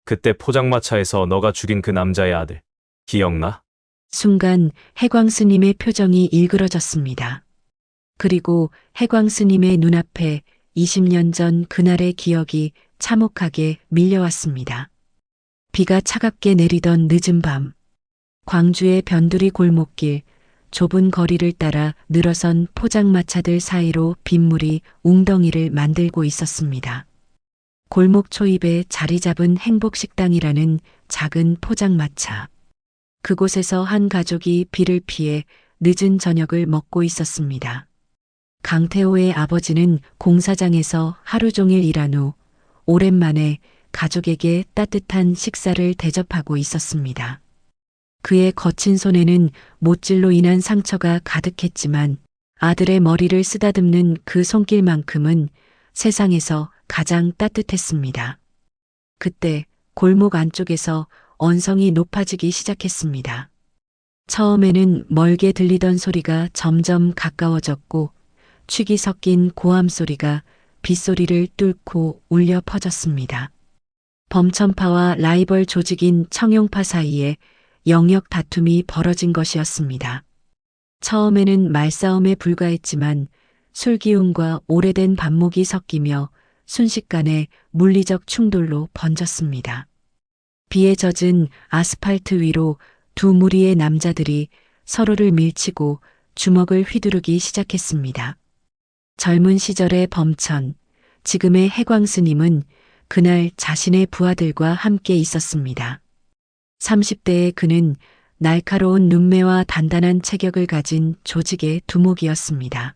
J: 그때 포장마차에서 너가 죽인 그 남자의 아들. 기억나?
A: 순간 해광 스님의 표정이 일그러졌습니다. 그리고 해광 스님의 눈앞에 20년 전 그날의 기억이 참혹하게 밀려왔습니다. 비가 차갑게 내리던 늦은 밤, 광주의 변두리 골목길, 좁은 거리를 따라 늘어선 포장마차들 사이로 빗물이 웅덩이를 만들고 있었습니다. 골목 초입에 자리 잡은 행복식당이라는 작은 포장마차. 그곳에서 한 가족이 비를 피해 늦은 저녁을 먹고 있었습니다. 강태호의 아버지는 공사장에서 하루 종일 일한 후 오랜만에 가족에게 따뜻한 식사를 대접하고 있었습니다. 그의 거친 손에는 못질로 인한 상처가 가득했지만 아들의 머리를 쓰다듬는 그 손길만큼은 세상에서 가장 따뜻했습니다. 그때 골목 안쪽에서 언성이 높아지기 시작했습니다. 처음에는 멀게 들리던 소리가 점점 가까워졌고 취기 섞인 고함 소리가 빗소리를 뚫고 울려 퍼졌습니다. 범천파와 라이벌 조직인 청용파 사이에 영역 다툼이 벌어진 것이었습니다. 처음에는 말싸움에 불과했지만 술기운과 오래된 반목이 섞이며 순식간에 물리적 충돌로 번졌습니다. 비에 젖은 아스팔트 위로 두 무리의 남자들이 서로를 밀치고 주먹을 휘두르기 시작했습니다. 젊은 시절의 범천, 지금의 해광 스님은 그날 자신의 부하들과 함께 있었습니다. 30대의 그는 날카로운 눈매와 단단한 체격을 가진 조직의 두목이었습니다.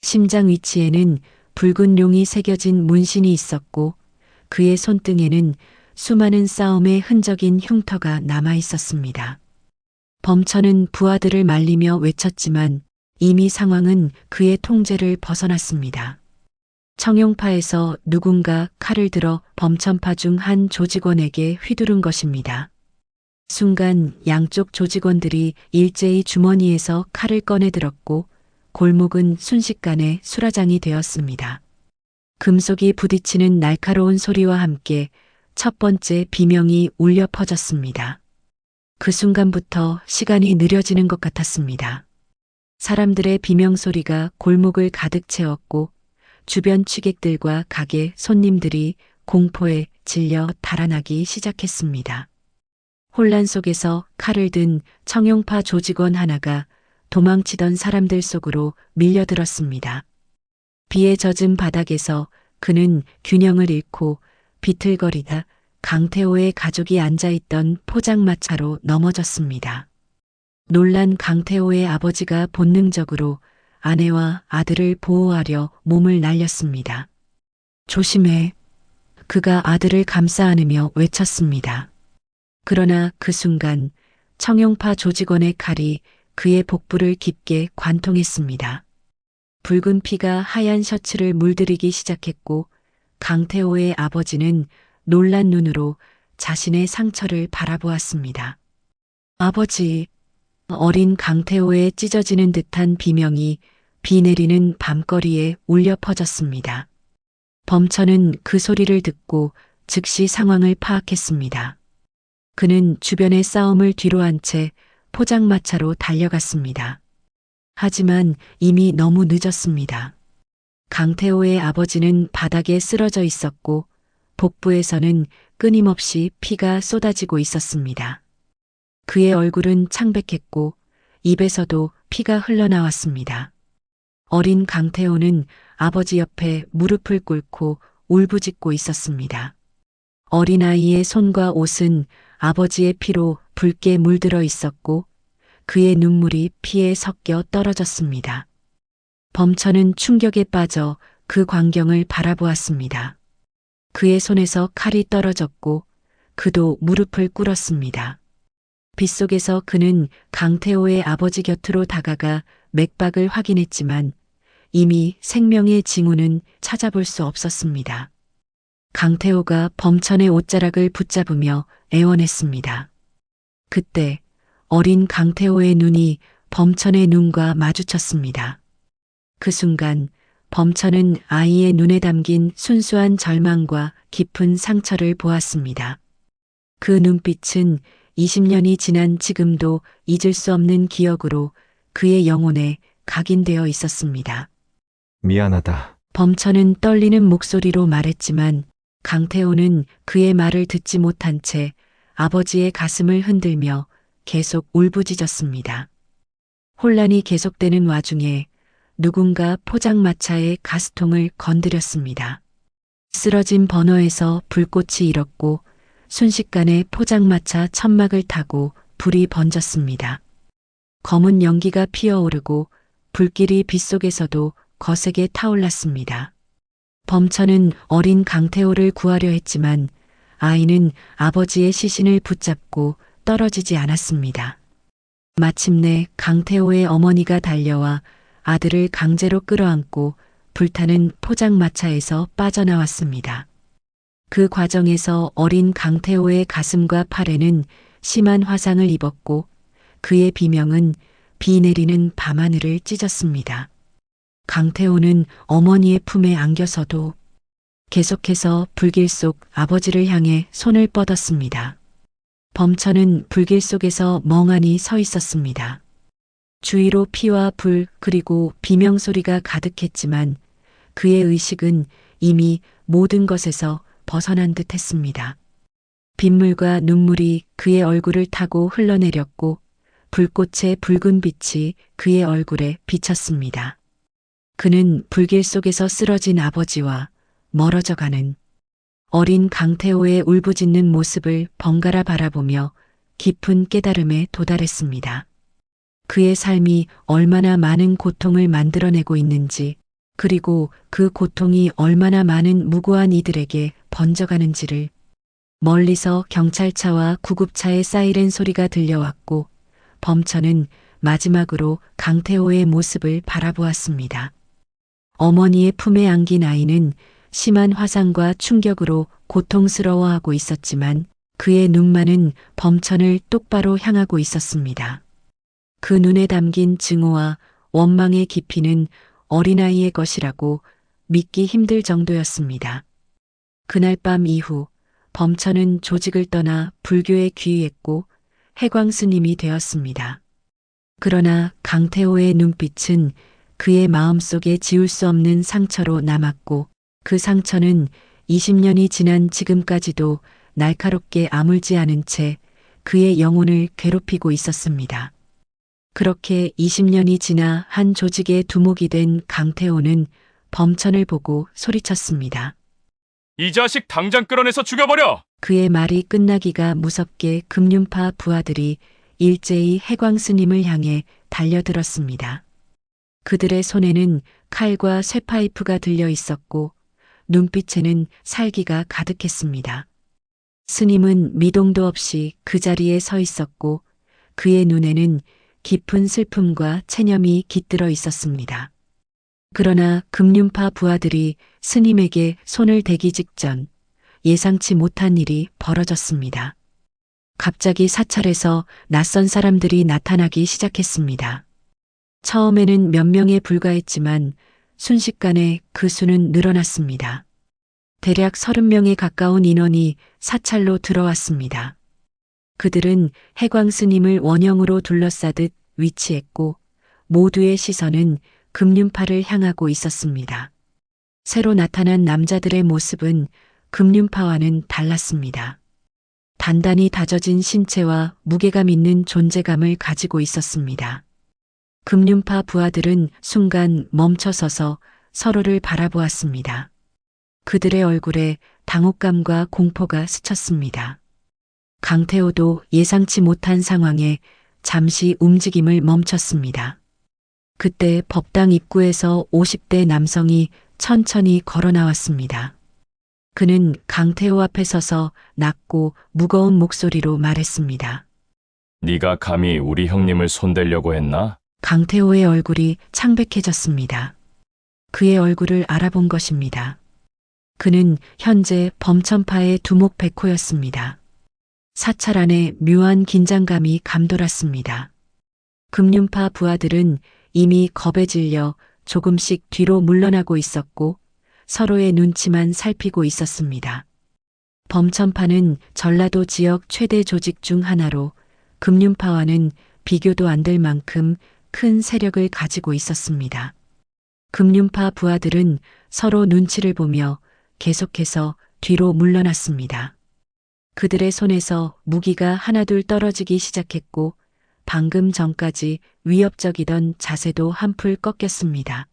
A: 심장 위치에는 붉은 용이 새겨진 문신이 있었고 그의 손등에는 수많은 싸움의 흔적인 흉터가 남아 있었습니다. 범천은 부하들을 말리며 외쳤지만 이미 상황은 그의 통제를 벗어났습니다. 청용파에서 누군가 칼을 들어 범천파 중 한 조직원에게 휘두른 것입니다. 순간 양쪽 조직원들이 일제히 주머니에서 칼을 꺼내 들었고 골목은 순식간에 수라장이 되었습니다. 금속이 부딪히는 날카로운 소리와 함께 첫 번째 비명이 울려 퍼졌습니다. 그 순간부터 시간이 느려지는 것 같았습니다. 사람들의 비명 소리가 골목을 가득 채웠고 주변 취객들과 가게 손님들이 공포에 질려 달아나기 시작했습니다. 혼란 속에서 칼을 든 청용파 조직원 하나가 도망치던 사람들 속으로 밀려들었습니다. 비에 젖은 바닥에서 그는 균형을 잃고 비틀거리다 강태호의 가족이 앉아있던 포장마차로 넘어졌습니다. 놀란 강태호의 아버지가 본능적으로 아내와 아들을 보호하려 몸을 날렸습니다. 조심해. 그가 아들을 감싸 안으며 외쳤습니다. 그러나 그 순간 청용파 조직원의 칼이 그의 복부를 깊게 관통했습니다. 붉은 피가 하얀 셔츠를 물들이기 시작했고 강태호의 아버지는 놀란 눈으로 자신의 상처를 바라보았습니다. 아버지, 어린 강태호의 찢어지는 듯한 비명이 비 내리는 밤거리에 울려 퍼졌습니다. 범천은 그 소리를 듣고 즉시 상황을 파악했습니다. 그는 주변의 싸움을 뒤로한 채 포장마차로 달려갔습니다. 하지만 이미 너무 늦었습니다. 강태호의 아버지는 바닥에 쓰러져 있었고 복부에서는 끊임없이 피가 쏟아지고 있었습니다. 그의 얼굴은 창백했고 입에서도 피가 흘러나왔습니다. 어린 강태호는 아버지 옆에 무릎을 꿇고 울부짖고 있었습니다. 어린아이의 손과 옷은 아버지의 피로 붉게 물들어 있었고 그의 눈물이 피에 섞여 떨어졌습니다. 범천은 충격에 빠져 그 광경을 바라보았습니다. 그의 손에서 칼이 떨어졌고 그도 무릎을 꿇었습니다. 빗속에서 그는 강태호의 아버지 곁으로 다가가 맥박을 확인했지만 이미 생명의 징후는 찾아볼 수 없었습니다. 강태호가 범천의 옷자락을 붙잡으며 애원했습니다. 그때 어린 강태호의 눈이 범천의 눈과 마주쳤습니다. 그 순간 범천은 아이의 눈에 담긴 순수한 절망과 깊은 상처를 보았습니다. 그 눈빛은 20년이 지난 지금도 잊을 수 없는 기억으로 그의 영혼에 각인되어 있었습니다.
H: 미안하다.
A: 범천은 떨리는 목소리로 말했지만 강태호는 그의 말을 듣지 못한 채 아버지의 가슴을 흔들며 계속 울부짖었습니다. 혼란이 계속되는 와중에 누군가 포장마차의 가스통을 건드렸습니다. 쓰러진 버너에서 불꽃이 일었고 순식간에 포장마차 천막을 타고 불이 번졌습니다. 검은 연기가 피어오르고 불길이 빗속에서도 거세게 타올랐습니다. 범천은 어린 강태호를 구하려 했지만 아이는 아버지의 시신을 붙잡고 떨어지지 않았습니다. 마침내 강태호의 어머니가 달려와 아들을 강제로 끌어안고 불타는 포장마차에서 빠져나왔습니다. 그 과정에서 어린 강태호의 가슴과 팔에는 심한 화상을 입었고 그의 비명은 비 내리는 밤하늘을 찢었습니다. 강태호는 어머니의 품에 안겨서도 계속해서 불길 속 아버지를 향해 손을 뻗었습니다. 범천은 불길 속에서 멍하니 서 있었습니다. 주위로 피와 불 그리고 비명소리가 가득했지만 그의 의식은 이미 모든 것에서 벗어난 듯 했습니다. 빗물과 눈물이 그의 얼굴을 타고 흘러내렸고 불꽃의 붉은 빛이 그의 얼굴에 비쳤습니다. 그는 불길 속에서 쓰러진 아버지와 멀어져가는 어린 강태호의 울부짖는 모습을 번갈아 바라보며 깊은 깨달음에 도달했습니다. 그의 삶이 얼마나 많은 고통을 만들어내고 있는지, 그리고 그 고통이 얼마나 많은 무고한 이들에게 번져가는지를. 멀리서 경찰차와 구급차의 사이렌 소리가 들려왔고 범천은 마지막으로 강태호의 모습을 바라보았습니다. 어머니의 품에 안긴 아이는 심한 화상과 충격으로 고통스러워하고 있었지만 그의 눈만은 범천을 똑바로 향하고 있었습니다. 그 눈에 담긴 증오와 원망의 깊이는 어린아이의 것이라고 믿기 힘들 정도였습니다. 그날 밤 이후 범천은 조직을 떠나 불교에 귀의했고 해광 스님이 되었습니다. 그러나 강태호의 눈빛은 그의 마음속에 지울 수 없는 상처로 남았고 그 상처는 20년이 지난 지금까지도 날카롭게 아물지 않은 채 그의 영혼을 괴롭히고 있었습니다. 그렇게 20년이 지나 한 조직의 두목이 된 강태호는 범천을 보고 소리쳤습니다.
I: 이 자식 당장 끌어내서 죽여버려!
A: 그의 말이 끝나기가 무섭게 금륜파 부하들이 일제히 해광 스님을 향해 달려들었습니다. 그들의 손에는 칼과 쇠파이프가 들려 있었고 눈빛에는 살기가 가득했습니다. 스님은 미동도 없이 그 자리에 서 있었고 그의 눈에는 깊은 슬픔과 체념이 깃들어 있었습니다. 그러나 금륜파 부하들이 스님에게 손을 대기 직전 예상치 못한 일이 벌어졌습니다. 갑자기 사찰에서 낯선 사람들이 나타나기 시작했습니다. 처음에는 몇 명에 불과했지만 순식간에 그 수는 늘어났습니다. 대략 30명에 가까운 인원이 사찰로 들어왔습니다. 그들은 해광 스님을 원형으로 둘러싸듯 위치했고 모두의 시선은 금륜파를 향하고 있었습니다. 새로 나타난 남자들의 모습은 금륜파와는 달랐습니다. 단단히 다져진 신체와 무게감 있는 존재감을 가지고 있었습니다. 금륜파 부하들은 순간 멈춰서서 서로를 바라보았습니다. 그들의 얼굴에 당혹감과 공포가 스쳤습니다. 강태호도 예상치 못한 상황에 잠시 움직임을 멈췄습니다. 그때 법당 입구에서 50대 남성이 천천히 걸어 나왔습니다. 그는 강태호 앞에 서서 낮고 무거운 목소리로 말했습니다.
B: 네가 감히 우리 형님을 손대려고 했나?
A: 강태호의 얼굴이 창백해졌습니다. 그의 얼굴을 알아본 것입니다. 그는 현재 범천파의 두목 백호였습니다. 사찰 안에 묘한 긴장감이 감돌았습니다. 금륜파 부하들은 이미 겁에 질려 조금씩 뒤로 물러나고 있었고 서로의 눈치만 살피고 있었습니다. 범천파는 전라도 지역 최대 조직 중 하나로 금륜파와는 비교도 안 될 만큼 큰 세력을 가지고 있었습니다. 금륜파 부하들은 서로 눈치를 보며 계속해서 뒤로 물러났습니다. 그들의 손에서 무기가 하나둘 떨어지기 시작했고 방금 전까지 위협적이던 자세도 한풀 꺾였습니다.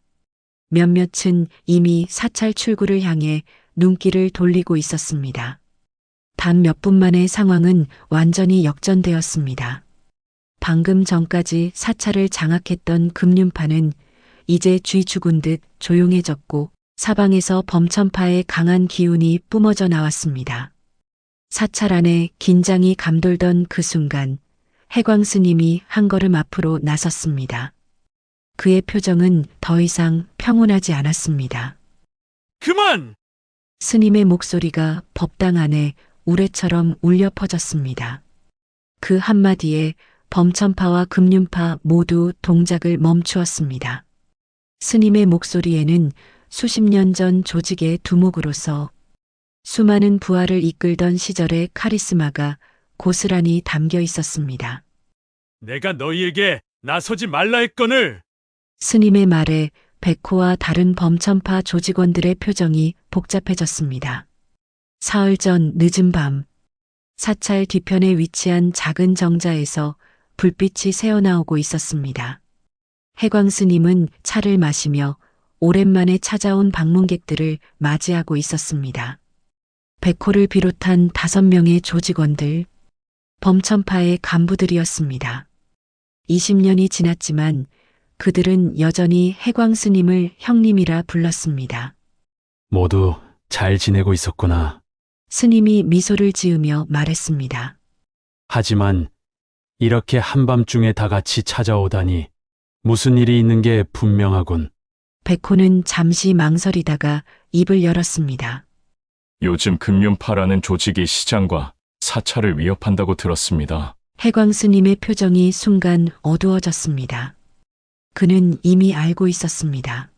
A: 몇몇은 이미 사찰 출구를 향해 눈길을 돌리고 있었습니다. 단 몇 분 만에 상황은 완전히 역전되었습니다. 방금 전까지 사찰을 장악했던 금륜파는 이제 쥐 죽은 듯 조용해졌고 사방에서 범천파의 강한 기운이 뿜어져 나왔습니다. 사찰 안에 긴장이 감돌던 그 순간 해광 스님이 한 걸음 앞으로 나섰습니다. 그의 표정은 더 이상 평온하지 않았습니다.
I: 그만!
A: 스님의 목소리가 법당 안에 우레처럼 울려 퍼졌습니다. 그 한마디에 범천파와 금륜파 모두 동작을 멈추었습니다. 스님의 목소리에는 수십 년 전 조직의 두목으로서 수많은 부하를 이끌던 시절의 카리스마가 고스란히 담겨 있었습니다.
I: 내가 너희에게 나서지 말라 했거늘!
A: 스님의 말에 백호와 다른 범천파 조직원들의 표정이 복잡해졌습니다. 사흘 전 늦은 밤, 사찰 뒤편에 위치한 작은 정자에서 불빛이 새어나오고 있었습니다. 해광 스님은 차를 마시며 오랜만에 찾아온 방문객들을 맞이하고 있었습니다. 백호를 비롯한 5명의 조직원들, 범천파의 간부들이었습니다. 20년이 지났지만 그들은 여전히 해광 스님을 형님이라 불렀습니다.
C: 모두 잘 지내고 있었구나.
A: 스님이 미소를 지으며 말했습니다.
C: 하지만 이렇게 한밤중에 다 같이 찾아오다니 무슨 일이 있는 게 분명하군.
A: 백호는 잠시 망설이다가 입을 열었습니다.
I: 요즘 금륜파라는 조직이 시장과 사찰을 위협한다고 들었습니다.
A: 해광 스님의 표정이 순간 어두워졌습니다. 그는 이미 알고 있었습니다.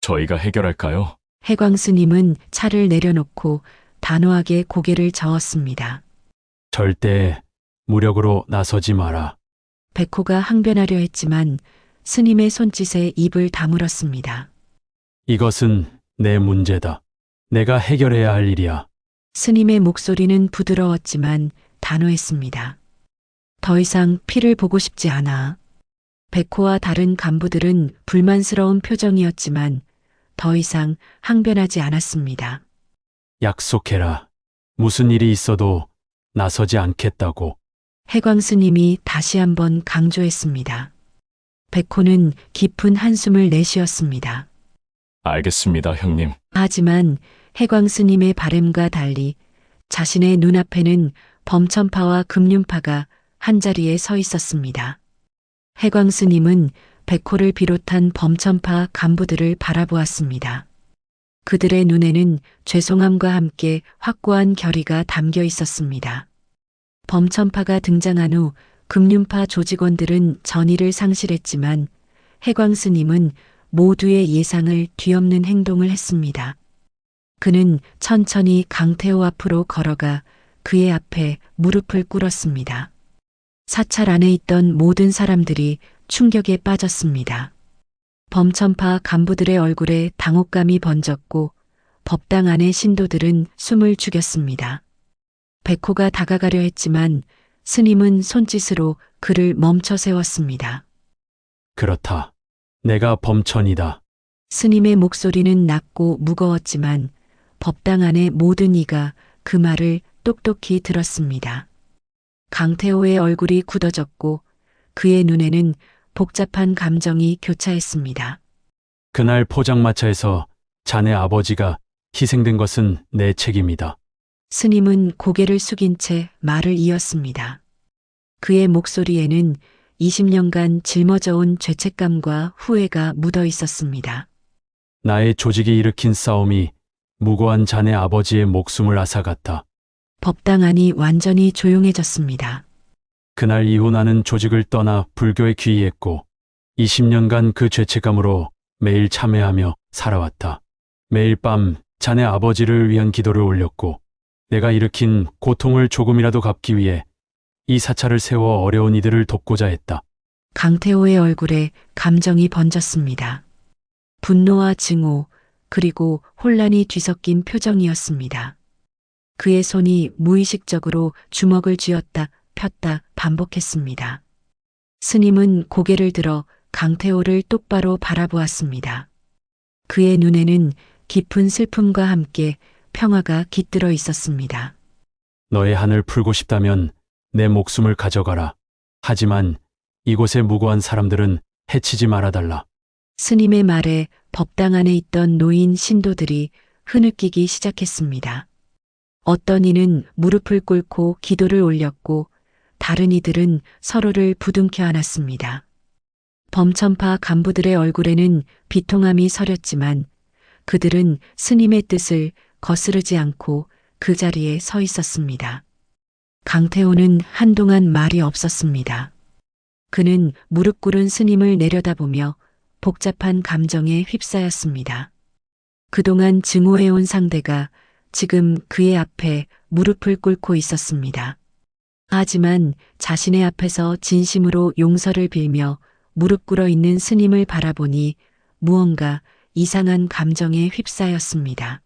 I: 저희가 해결할까요?
A: 해광 스님은 차를 내려놓고 단호하게 고개를 저었습니다.
C: 절대 무력으로 나서지 마라.
A: 백호가 항변하려 했지만 스님의 손짓에 입을 다물었습니다.
C: 이것은 내 문제다. 내가 해결해야 할 일이야.
A: 스님의 목소리는 부드러웠지만 단호했습니다. 더 이상 피를 보고 싶지 않아. 백호와 다른 간부들은 불만스러운 표정이었지만 더 이상 항변하지 않았습니다.
C: 약속해라. 무슨 일이 있어도 나서지 않겠다고.
A: 해광 스님이 다시 한번 강조했습니다. 백호는 깊은 한숨을 내쉬었습니다.
I: 알겠습니다, 형님.
A: 하지만 해광 스님의 바램과 달리 자신의 눈앞에는 범천파와 금륜파가 한자리에 서 있었습니다. 해광 스님은 백호를 비롯한 범천파 간부들을 바라보았습니다. 그들의 눈에는 죄송함과 함께 확고한 결의가 담겨 있었습니다. 범천파가 등장한 후 금륜파 조직원들은 전의를 상실했지만 해광 스님은 모두의 예상을 뒤엎는 행동을 했습니다. 그는 천천히 강태호 앞으로 걸어가 그의 앞에 무릎을 꿇었습니다. 사찰 안에 있던 모든 사람들이 충격에 빠졌습니다. 범천파 간부들의 얼굴에 당혹감이 번졌고 법당 안의 신도들은 숨을 죽였습니다. 백호가 다가가려 했지만 스님은 손짓으로 그를 멈춰 세웠습니다.
C: 그렇다. 내가 범천이다.
A: 스님의 목소리는 낮고 무거웠지만 법당 안의 모든 이가 그 말을 똑똑히 들었습니다. 강태호의 얼굴이 굳어졌고 그의 눈에는 복잡한 감정이 교차했습니다.
C: 그날 포장마차에서 자네 아버지가 희생된 것은 내 책임이다.
A: 스님은 고개를 숙인 채 말을 이었습니다. 그의 목소리에는 20년간 짊어져온 죄책감과 후회가 묻어 있었습니다.
C: 나의 조직이 일으킨 싸움이 무고한 자네 아버지의 목숨을 앗아갔다.
A: 법당 안이 완전히 조용해졌습니다.
C: 그날 이후 나는 조직을 떠나 불교에 귀의했고 20년간 그 죄책감으로 매일 참회하며 살아왔다. 매일 밤 자네 아버지를 위한 기도를 올렸고 내가 일으킨 고통을 조금이라도 갚기 위해 이 사찰을 세워 어려운 이들을 돕고자 했다.
A: 강태호의 얼굴에 감정이 번졌습니다. 분노와 증오, 그리고 혼란이 뒤섞인 표정이었습니다. 그의 손이 무의식적으로 주먹을 쥐었다 폈다 반복했습니다. 스님은 고개를 들어 강태호를 똑바로 바라보았습니다. 그의 눈에는 깊은 슬픔과 함께 평화가 깃들어 있었습니다.
C: 너의 한을 풀고 싶다면 내 목숨을 가져가라. 하지만 이곳의 무고한 사람들은 해치지 말아달라.
A: 스님의 말에 법당 안에 있던 노인 신도들이 흐느끼기 시작했습니다. 어떤 이는 무릎을 꿇고 기도를 올렸고 다른 이들은 서로를 부둥켜 안았습니다. 범천파 간부들의 얼굴에는 비통함이 서렸지만 그들은 스님의 뜻을 거스르지 않고 그 자리에 서 있었습니다. 강태호는 한동안 말이 없었습니다. 그는 무릎 꿇은 스님을 내려다보며 복잡한 감정에 휩싸였습니다. 그동안 증오해온 상대가 지금 그의 앞에 무릎을 꿇고 있었습니다. 하지만 자신의 앞에서 진심으로 용서를 빌며 무릎 꿇어 있는 스님을 바라보니 무언가 이상한 감정에 휩싸였습니다.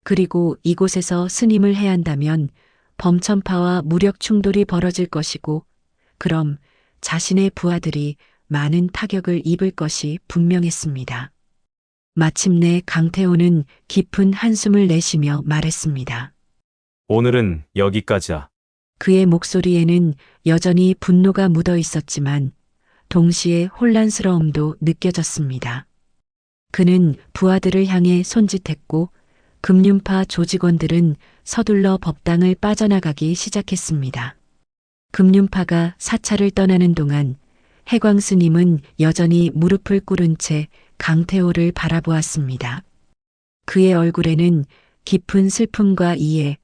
A: 그리고 이곳에서 스님을 해한다면 범천파와 무력 충돌이 벌어질 것이고 그럼 자신의 부하들이 많은 타격을 입을 것이 분명했습니다. 마침내 강태호는 깊은 한숨을 내쉬며 말했습니다.
J: 오늘은 여기까지야.
A: 그의 목소리에는 여전히 분노가 묻어 있었지만 동시에 혼란스러움도 느껴졌습니다. 그는 부하들을 향해 손짓했고 금륜파 조직원들은 서둘러 법당을 빠져나가기 시작했습니다. 금륜파가 사찰을 떠나는 동안 해광 스님은 여전히 무릎을 꿇은 채 강태호를 바라보았습니다. 그의 얼굴에는 깊은 슬픔과 이해,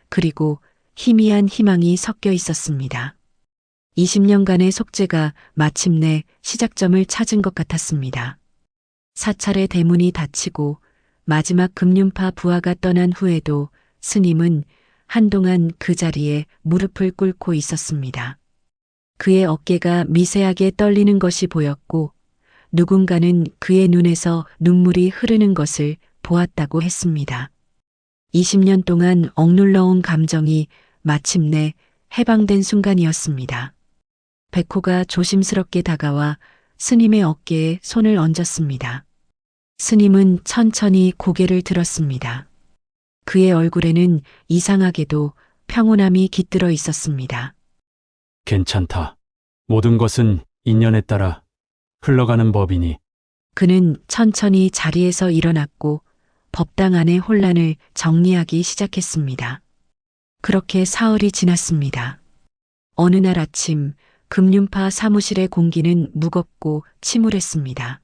A: 그리고 희미한 희망이 섞여 있었습니다. 20년간의 속죄가 마침내 시작점을 찾은 것 같았습니다. 사찰의 대문이 닫히고 마지막 금륜파 부하가 떠난 후에도 스님은 한동안 그 자리에 무릎을 꿇고 있었습니다. 그의 어깨가 미세하게 떨리는 것이 보였고 누군가는 그의 눈에서 눈물이 흐르는 것을 보았다고 했습니다. 20년 동안 억눌러온 감정이 마침내 해방된 순간이었습니다. 백호가 조심스럽게 다가와 스님의 어깨에 손을 얹었습니다. 스님은 천천히 고개를 들었습니다. 그의 얼굴에는 이상하게도 평온함이 깃들어 있었습니다.
C: 괜찮다. 모든 것은 인연에 따라 흘러가는 법이니.
A: 그는 천천히 자리에서 일어났고 법당 안의 혼란을 정리하기 시작했습니다. 그렇게 사흘이 지났습니다. 어느 날 아침 금륜파 사무실의 공기는 무겁고 침울했습니다.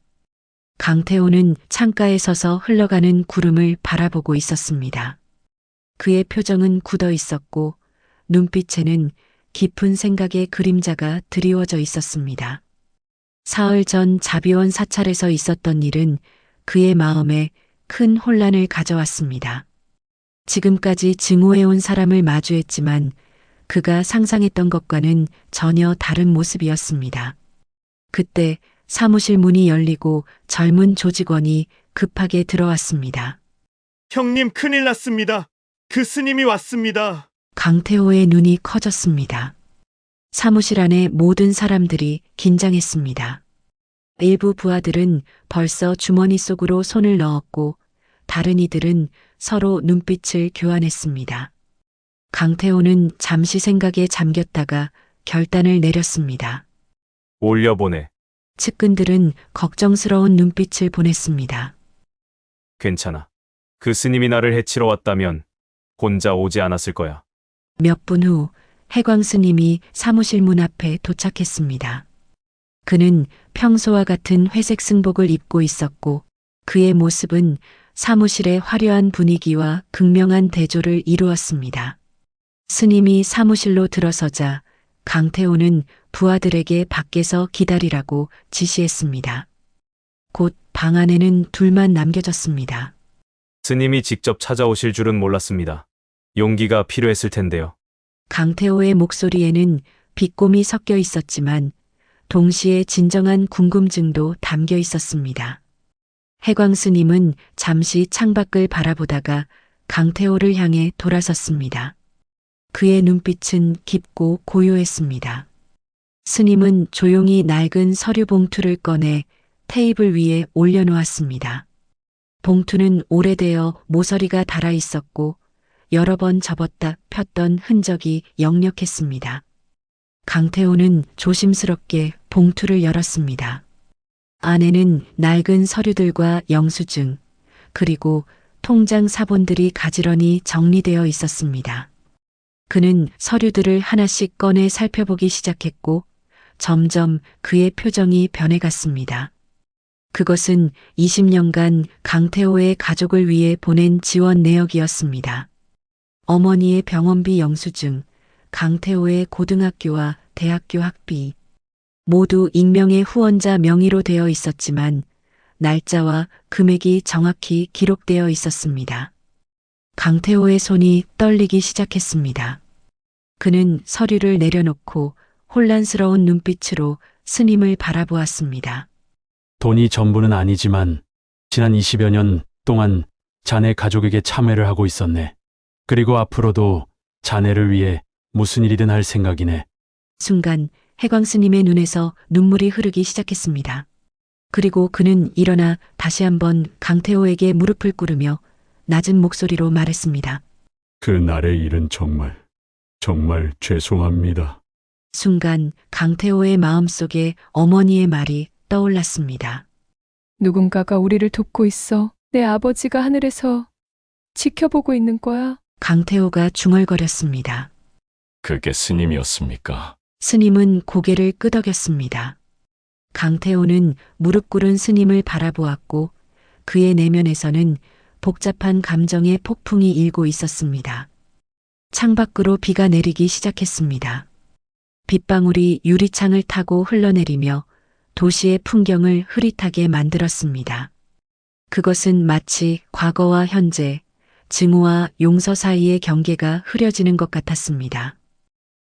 A: 강태호는 창가에 서서 흘러가는 구름을 바라보고 있었습니다. 그의 표정은 굳어 있었고 눈빛에는 깊은 생각의 그림자가 드리워져 있었습니다. 사흘 전 자비원 사찰에서 있었던 일은 그의 마음에 큰 혼란을 가져왔습니다. 지금까지 증오해온 사람을 마주했지만 그가 상상했던 것과는 전혀 다른 모습이었습니다. 그때 사무실 문이 열리고 젊은 조직원이 급하게 들어왔습니다.
G: 형님 큰일 났습니다. 그 스님이 왔습니다.
A: 강태호의 눈이 커졌습니다. 사무실 안의 모든 사람들이 긴장했습니다. 일부 부하들은 벌써 주머니 속으로 손을 넣었고 다른 이들은 서로 눈빛을 교환했습니다. 강태호는 잠시 생각에 잠겼다가 결단을 내렸습니다.
J: 올려보내.
A: 측근들은 걱정스러운 눈빛을 보냈습니다.
J: 괜찮아. 그 스님이 나를 해치러 왔다면 혼자 오지 않았을 거야.
A: 몇 분 후 해광 스님이 사무실 문 앞에 도착했습니다. 그는 평소와 같은 회색 승복을 입고 있었고 그의 모습은 사무실의 화려한 분위기와 극명한 대조를 이루었습니다. 스님이 사무실로 들어서자 강태호는 부하들에게 밖에서 기다리라고 지시했습니다. 곧 방 안에는 둘만 남겨졌습니다.
J: 스님이 직접 찾아오실 줄은 몰랐습니다. 용기가 필요했을 텐데요.
A: 강태호의 목소리에는 비꼼이 섞여 있었지만 동시에 진정한 궁금증도 담겨 있었습니다. 해광 스님은 잠시 창밖을 바라보다가 강태호를 향해 돌아섰습니다. 그의 눈빛은 깊고 고요했습니다. 스님은 조용히 낡은 서류 봉투를 꺼내 테이블 위에 올려놓았습니다. 봉투는 오래되어 모서리가 닳아 있었고 여러 번 접었다 폈던 흔적이 역력했습니다. 강태호는 조심스럽게 봉투를 열었습니다. 안에는 낡은 서류들과 영수증, 그리고 통장 사본들이 가지런히 정리되어 있었습니다. 그는 서류들을 하나씩 꺼내 살펴보기 시작했고 점점 그의 표정이 변해갔습니다. 그것은 20년간 강태호의 가족을 위해 보낸 지원 내역이었습니다. 어머니의 병원비 영수증, 강태호의 고등학교와 대학교 학비, 모두 익명의 후원자 명의로 되어 있었지만 날짜와 금액이 정확히 기록되어 있었습니다. 강태호의 손이 떨리기 시작했습니다. 그는 서류를 내려놓고 혼란스러운 눈빛으로 스님을 바라보았습니다.
C: 돈이 전부는 아니지만 지난 20여 년 동안 자네 가족에게 참회를 하고 있었네. 그리고 앞으로도 자네를 위해 무슨 일이든 할 생각이네.
A: 순간 해광 스님의 눈에서 눈물이 흐르기 시작했습니다. 그리고 그는 일어나 다시 한번 강태호에게 무릎을 꿇으며 낮은 목소리로 말했습니다.
C: 그날의 일은 정말 죄송합니다.
A: 순간 강태호의 마음속에 어머니의 말이 떠올랐습니다.
K: 누군가가 우리를 돕고 있어. 내 아버지가 하늘에서 지켜보고 있는 거야.
A: 강태호가 중얼거렸습니다.
I: 그게 스님이었습니까?
A: 스님은 고개를 끄덕였습니다. 강태호는 무릎 꿇은 스님을 바라보았고 그의 내면에서는 복잡한 감정의 폭풍이 일고 있었습니다. 창밖으로 비가 내리기 시작했습니다. 빗방울이 유리창을 타고 흘러내리며 도시의 풍경을 흐릿하게 만들었습니다. 그것은 마치 과거와 현재, 증오와 용서 사이의 경계가 흐려지는 것 같았습니다.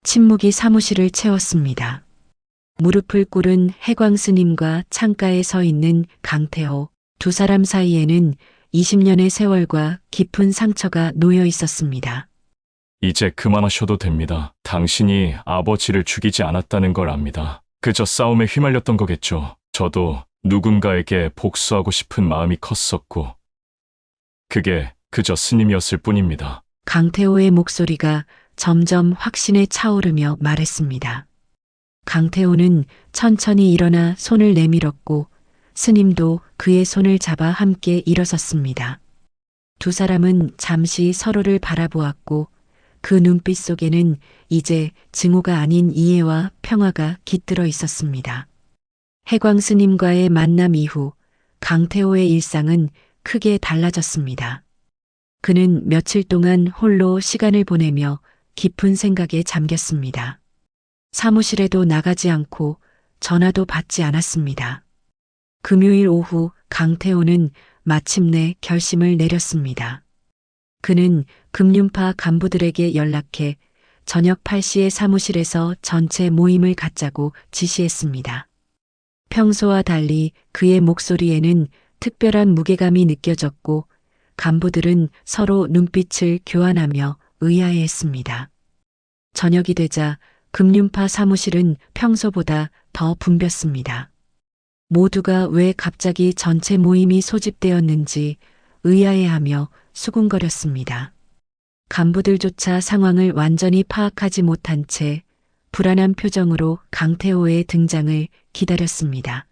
A: 침묵이 사무실을 채웠습니다. 무릎을 꿇은 해광 스님과 창가에 서 있는 강태호, 두 사람 사이에는 20년의 세월과 깊은 상처가 놓여 있었습니다.
I: 이제 그만하셔도 됩니다. 당신이 아버지를 죽이지 않았다는 걸 압니다. 그저 싸움에 휘말렸던 거겠죠. 저도 누군가에게 복수하고 싶은 마음이 컸었고 그게 그저 스님이었을 뿐입니다.
A: 강태호의 목소리가 점점 확신에 차오르며 말했습니다. 강태호는 천천히 일어나 손을 내밀었고 스님도 그의 손을 잡아 함께 일어섰습니다. 두 사람은 잠시 서로를 바라보았고 그 눈빛 속에는 이제 증오가 아닌 이해와 평화가 깃들어 있었습니다. 해광 스님과의 만남 이후 강태호의 일상은 크게 달라졌습니다. 그는 며칠 동안 홀로 시간을 보내며 깊은 생각에 잠겼습니다. 사무실에도 나가지 않고 전화도 받지 않았습니다. 금요일 오후 강태호는 마침내 결심을 내렸습니다. 그는 금융파 간부들에게 연락해 저녁 8시에 사무실에서 전체 모임을 갖자고 지시했습니다. 평소와 달리 그의 목소리에는 특별한 무게감이 느껴졌고 간부들은 서로 눈빛을 교환하며 의아해했습니다. 저녁이 되자 금융파 사무실은 평소보다 더 붐볐습니다. 모두가 왜 갑자기 전체 모임이 소집되었는지 의아해하며 수군거렸습니다. 간부들조차 상황을 완전히 파악하지 못한 채 불안한 표정으로 강태호의 등장을 기다렸습니다.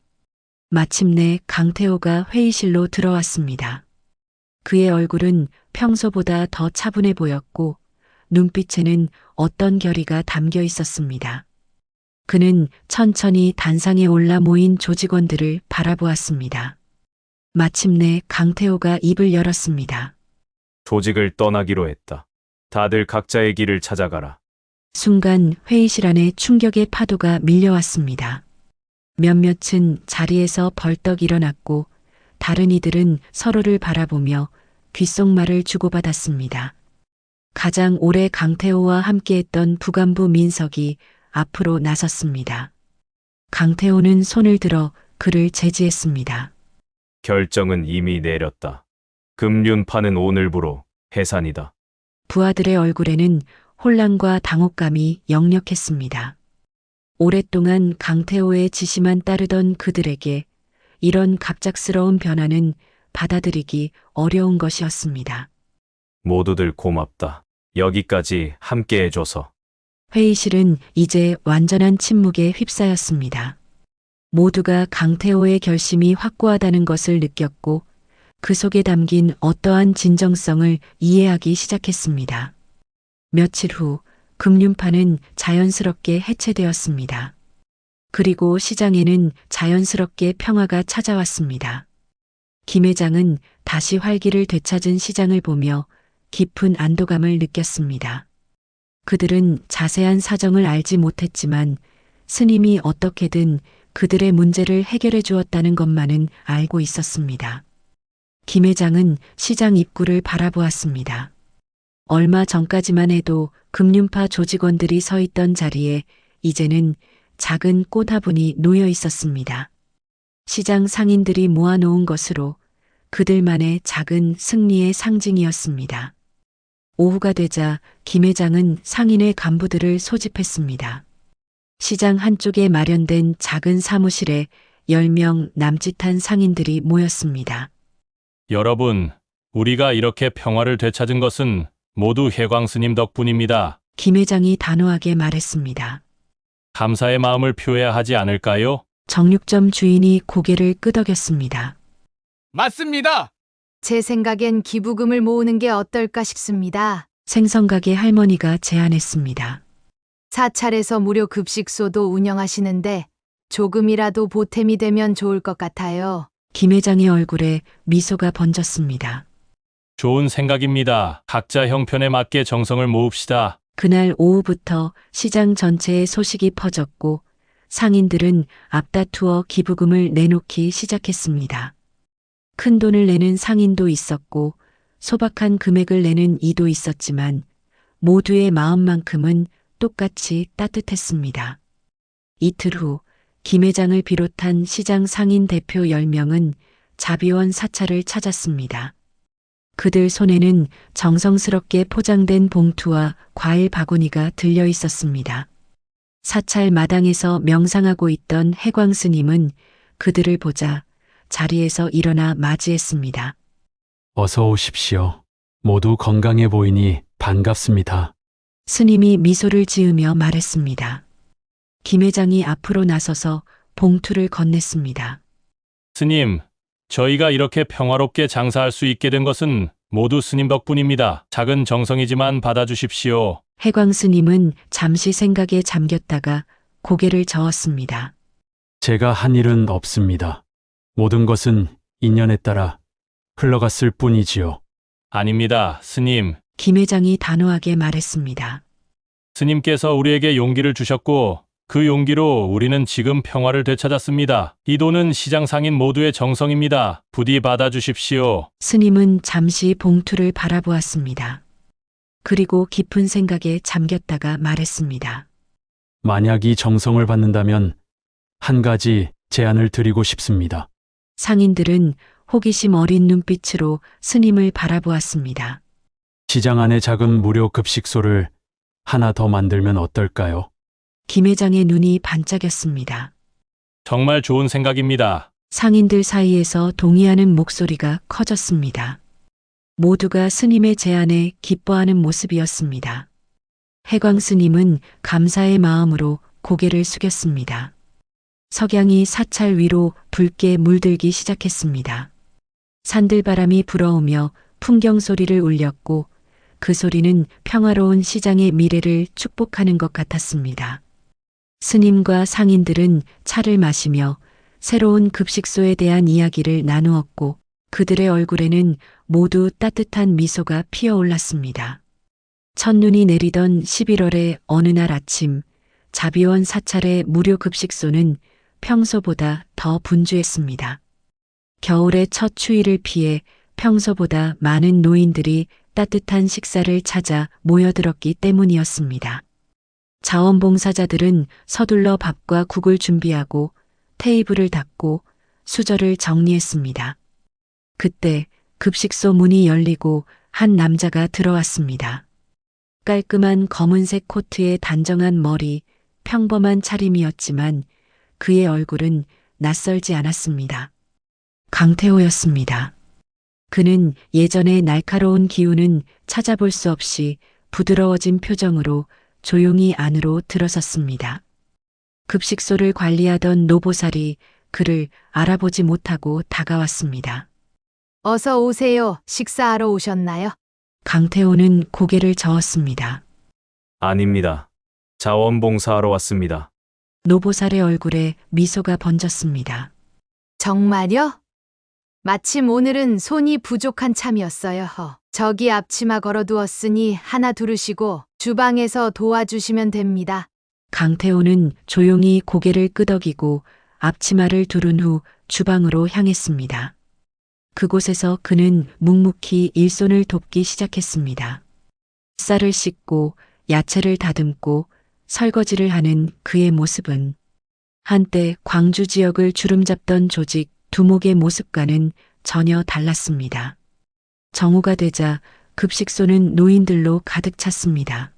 A: 마침내 강태호가 회의실로 들어왔습니다. 그의 얼굴은 평소보다 더 차분해 보였고 눈빛에는 어떤 결의가 담겨 있었습니다. 그는 천천히 단상에 올라 모인 조직원들을 바라보았습니다. 마침내 강태호가 입을 열었습니다.
J: 조직을 떠나기로 했다. 다들 각자의 길을 찾아가라.
A: 순간 회의실 안에 충격의 파도가 밀려왔습니다. 몇몇은 자리에서 벌떡 일어났고 다른 이들은 서로를 바라보며 귓속말을 주고받았습니다. 가장 오래 강태호와 함께했던 부간부 민석이 앞으로 나섰습니다. 강태호는 손을 들어 그를 제지했습니다.
J: 결정은 이미 내렸다. 금륜파는 오늘부로 해산이다.
A: 부하들의 얼굴에는 혼란과 당혹감이 역력했습니다. 오랫동안 강태호의 지시만 따르던 그들에게 이런 갑작스러운 변화는 받아들이기 어려운 것이었습니다.
J: 모두들 고맙다. 여기까지 함께 해줘서.
A: 회의실은 이제 완전한 침묵에 휩싸였습니다. 모두가 강태호의 결심이 확고하다는 것을 느꼈고 그 속에 담긴 어떠한 진정성을 이해하기 시작했습니다. 며칠 후 금륜파는 자연스럽게 해체되었습니다. 그리고 시장에는 자연스럽게 평화가 찾아왔습니다. 김 회장은 다시 활기를 되찾은 시장을 보며 깊은 안도감을 느꼈습니다. 그들은 자세한 사정을 알지 못했지만 스님이 어떻게든 그들의 문제를 해결해 주었다는 것만은 알고 있었습니다. 김 회장은 시장 입구를 바라보았습니다. 얼마 전까지만 해도 금륜파 조직원들이 서 있던 자리에 이제는 작은 꽃 화분이 놓여 있었습니다. 시장 상인들이 모아놓은 것으로 그들만의 작은 승리의 상징이었습니다. 오후가 되자 김 회장은 상인의 간부들을 소집했습니다. 시장 한쪽에 마련된 작은 사무실에 10명 남짓한 상인들이 모였습니다.
B: 여러분, 우리가 이렇게 평화를 되찾은 것은 모두 혜광 스님 덕분입니다.
A: 김 회장이 단호하게 말했습니다.
B: 감사의 마음을 표해야 하지 않을까요?
A: 정육점 주인이 고개를 끄덕였습니다.
F: 맞습니다.
E: 제 생각엔 기부금을 모으는 게 어떨까 싶습니다.
A: 생선가게 할머니가 제안했습니다.
E: 사찰에서 무료 급식소도 운영하시는데 조금이라도 보탬이 되면 좋을 것 같아요.
A: 김 회장의 얼굴에 미소가 번졌습니다.
B: 좋은 생각입니다. 각자 형편에 맞게 정성을 모읍시다.
A: 그날 오후부터 시장 전체에 소식이 퍼졌고 상인들은 앞다투어 기부금을 내놓기 시작했습니다. 큰 돈을 내는 상인도 있었고 소박한 금액을 내는 이도 있었지만 모두의 마음만큼은 똑같이 따뜻했습니다. 이틀 후 김 회장을 비롯한 시장 상인 대표 10명은 자비원 사찰을 찾았습니다. 그들 손에는 정성스럽게 포장된 봉투와 과일 바구니가 들려 있었습니다. 사찰 마당에서 명상하고 있던 혜광 스님은 그들을 보자 자리에서 일어나 맞이했습니다.
C: 어서 오십시오. 모두 건강해 보이니 반갑습니다.
A: 스님이 미소를 지으며 말했습니다. 김 회장이 앞으로 나서서 봉투를 건넸습니다.
B: 스님, 저희가 이렇게 평화롭게 장사할 수 있게 된 것은 모두 스님 덕분입니다. 작은 정성이지만 받아주십시오.
A: 혜광 스님은 잠시 생각에 잠겼다가 고개를 저었습니다.
C: 제가 한 일은 없습니다. 모든 것은 인연에 따라 흘러갔을 뿐이지요.
B: 아닙니다, 스님.
A: 김 회장이 단호하게 말했습니다.
B: 스님께서 우리에게 용기를 주셨고 그 용기로 우리는 지금 평화를 되찾았습니다. 이 돈은 시장 상인 모두의 정성입니다. 부디 받아주십시오.
A: 스님은 잠시 봉투를 바라보았습니다. 그리고 깊은 생각에 잠겼다가 말했습니다.
C: 만약 이 정성을 받는다면 한 가지 제안을 드리고 싶습니다.
A: 상인들은 호기심 어린 눈빛으로 스님을 바라보았습니다.
C: 시장 안에 작은 무료 급식소를 하나 더 만들면 어떨까요?
A: 김 회장의 눈이 반짝였습니다.
B: 정말 좋은 생각입니다.
A: 상인들 사이에서 동의하는 목소리가 커졌습니다. 모두가 스님의 제안에 기뻐하는 모습이었습니다. 혜광 스님은 감사의 마음으로 고개를 숙였습니다. 석양이 사찰 위로 붉게 물들기 시작했습니다. 산들바람이 불어오며 풍경 소리를 울렸고 그 소리는 평화로운 시장의 미래를 축복하는 것 같았습니다. 스님과 상인들은 차를 마시며 새로운 급식소에 대한 이야기를 나누었고 그들의 얼굴에는 모두 따뜻한 미소가 피어올랐습니다. 첫눈이 내리던 11월의 어느 날 아침, 자비원 사찰의 무료 급식소는 평소보다 더 분주했습니다. 겨울의 첫 추위를 피해 평소보다 많은 노인들이 따뜻한 식사를 찾아 모여들었기 때문이었습니다. 자원봉사자들은 서둘러 밥과 국을 준비하고 테이블을 닦고 수저를 정리했습니다. 그때 급식소 문이 열리고 한 남자가 들어왔습니다. 깔끔한 검은색 코트에 단정한 머리, 평범한 차림이었지만 그의 얼굴은 낯설지 않았습니다. 강태호였습니다. 그는 예전의 날카로운 기운은 찾아볼 수 없이 부드러워진 표정으로 조용히 안으로 들어섰습니다. 급식소를 관리하던 노보살이 그를 알아보지 못하고 다가왔습니다.
E: 어서 오세요. 식사하러 오셨나요?
A: 강태호는 고개를 저었습니다.
J: 아닙니다. 자원봉사하러 왔습니다.
A: 노보살의 얼굴에 미소가 번졌습니다.
E: 정말요? 마침 오늘은 손이 부족한 참이었어요. 저기 앞치마 걸어두었으니 하나 두르시고 주방에서 도와주시면 됩니다.
A: 강태호는 조용히 고개를 끄덕이고 앞치마를 두른 후 주방으로 향했습니다. 그곳에서 그는 묵묵히 일손을 돕기 시작했습니다. 쌀을 씻고 야채를 다듬고 설거지를 하는 그의 모습은 한때 광주 지역을 주름잡던 조직 두목의 모습과는 전혀 달랐습니다. 정오가 되자 급식소는 노인들로 가득 찼습니다.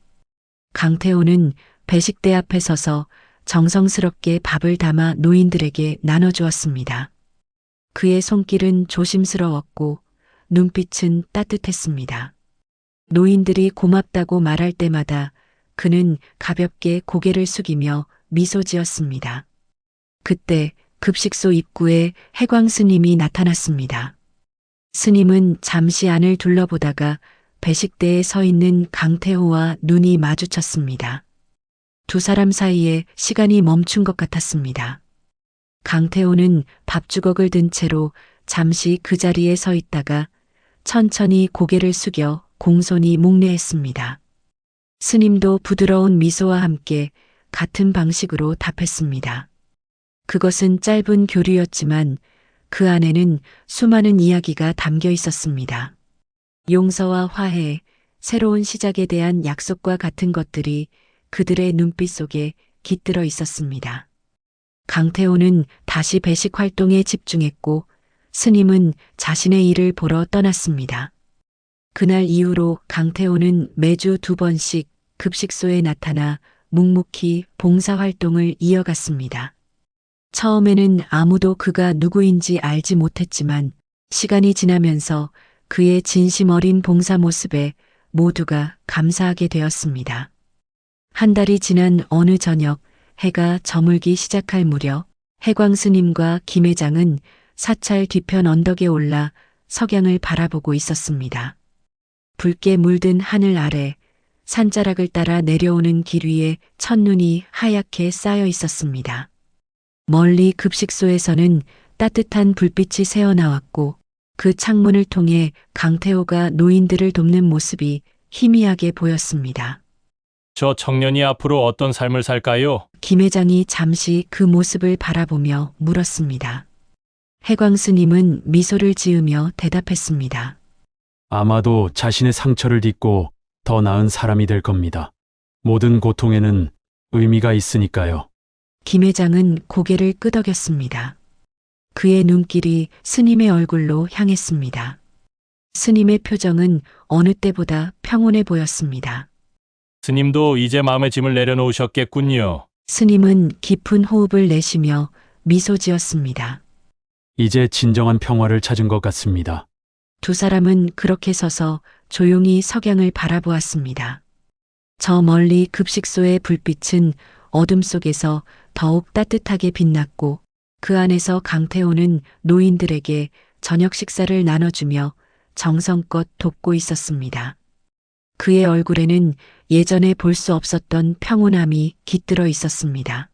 A: 강태호는 배식대 앞에 서서 정성스럽게 밥을 담아 노인들에게 나눠주었습니다. 그의 손길은 조심스러웠고 눈빛은 따뜻했습니다. 노인들이 고맙다고 말할 때마다 그는 가볍게 고개를 숙이며 미소 지었습니다. 그때 급식소 입구에 해광 스님이 나타났습니다. 스님은 잠시 안을 둘러보다가 배식대에 서 있는 강태호와 눈이 마주쳤습니다. 두 사람 사이에 시간이 멈춘 것 같았습니다. 강태호는 밥주걱을 든 채로 잠시 그 자리에 서 있다가 천천히 고개를 숙여 공손히 묵례했습니다. 스님도 부드러운 미소와 함께 같은 방식으로 답했습니다. 그것은 짧은 교류였지만 그 안에는 수많은 이야기가 담겨 있었습니다. 용서와 화해, 새로운 시작에 대한 약속과 같은 것들이 그들의 눈빛 속에 깃들어 있었습니다. 강태호는 다시 배식 활동에 집중했고 스님은 자신의 일을 보러 떠났습니다. 그날 이후로 강태호는 매주 2번씩 급식소에 나타나 묵묵히 봉사활동을 이어갔습니다. 처음에는 아무도 그가 누구인지 알지 못했지만 시간이 지나면서 그의 진심 어린 봉사 모습에 모두가 감사하게 되었습니다. 한 달이 지난 어느 저녁 해가 저물기 시작할 무렵 해광 스님과 김 회장은 사찰 뒤편 언덕에 올라 석양을 바라보고 있었습니다. 붉게 물든 하늘 아래 산자락을 따라 내려오는 길 위에 첫눈이 하얗게 쌓여 있었습니다. 멀리 급식소에서는 따뜻한 불빛이 새어나왔고 그 창문을 통해 강태호가 노인들을 돕는 모습이 희미하게 보였습니다.
B: 저 청년이 앞으로 어떤 삶을 살까요?
A: 김 회장이 잠시 그 모습을 바라보며 물었습니다. 해광 스님은 미소를 지으며 대답했습니다.
C: 아마도 자신의 상처를 딛고 더 나은 사람이 될 겁니다. 모든 고통에는 의미가 있으니까요.
A: 김 회장은 고개를 끄덕였습니다. 그의 눈길이 스님의 얼굴로 향했습니다. 스님의 표정은 어느 때보다 평온해 보였습니다.
B: 스님도 이제 마음의 짐을 내려놓으셨겠군요.
A: 스님은 깊은 호흡을 내쉬며 미소 지었습니다.
C: 이제 진정한 평화를 찾은 것 같습니다.
A: 두 사람은 그렇게 서서 조용히 석양을 바라보았습니다. 저 멀리 급식소의 불빛은 어둠 속에서 더욱 따뜻하게 빛났고 그 안에서 강태호는 노인들에게 저녁 식사를 나눠주며 정성껏 돕고 있었습니다. 그의 얼굴에는 예전에 볼 수 없었던 평온함이 깃들어 있었습니다.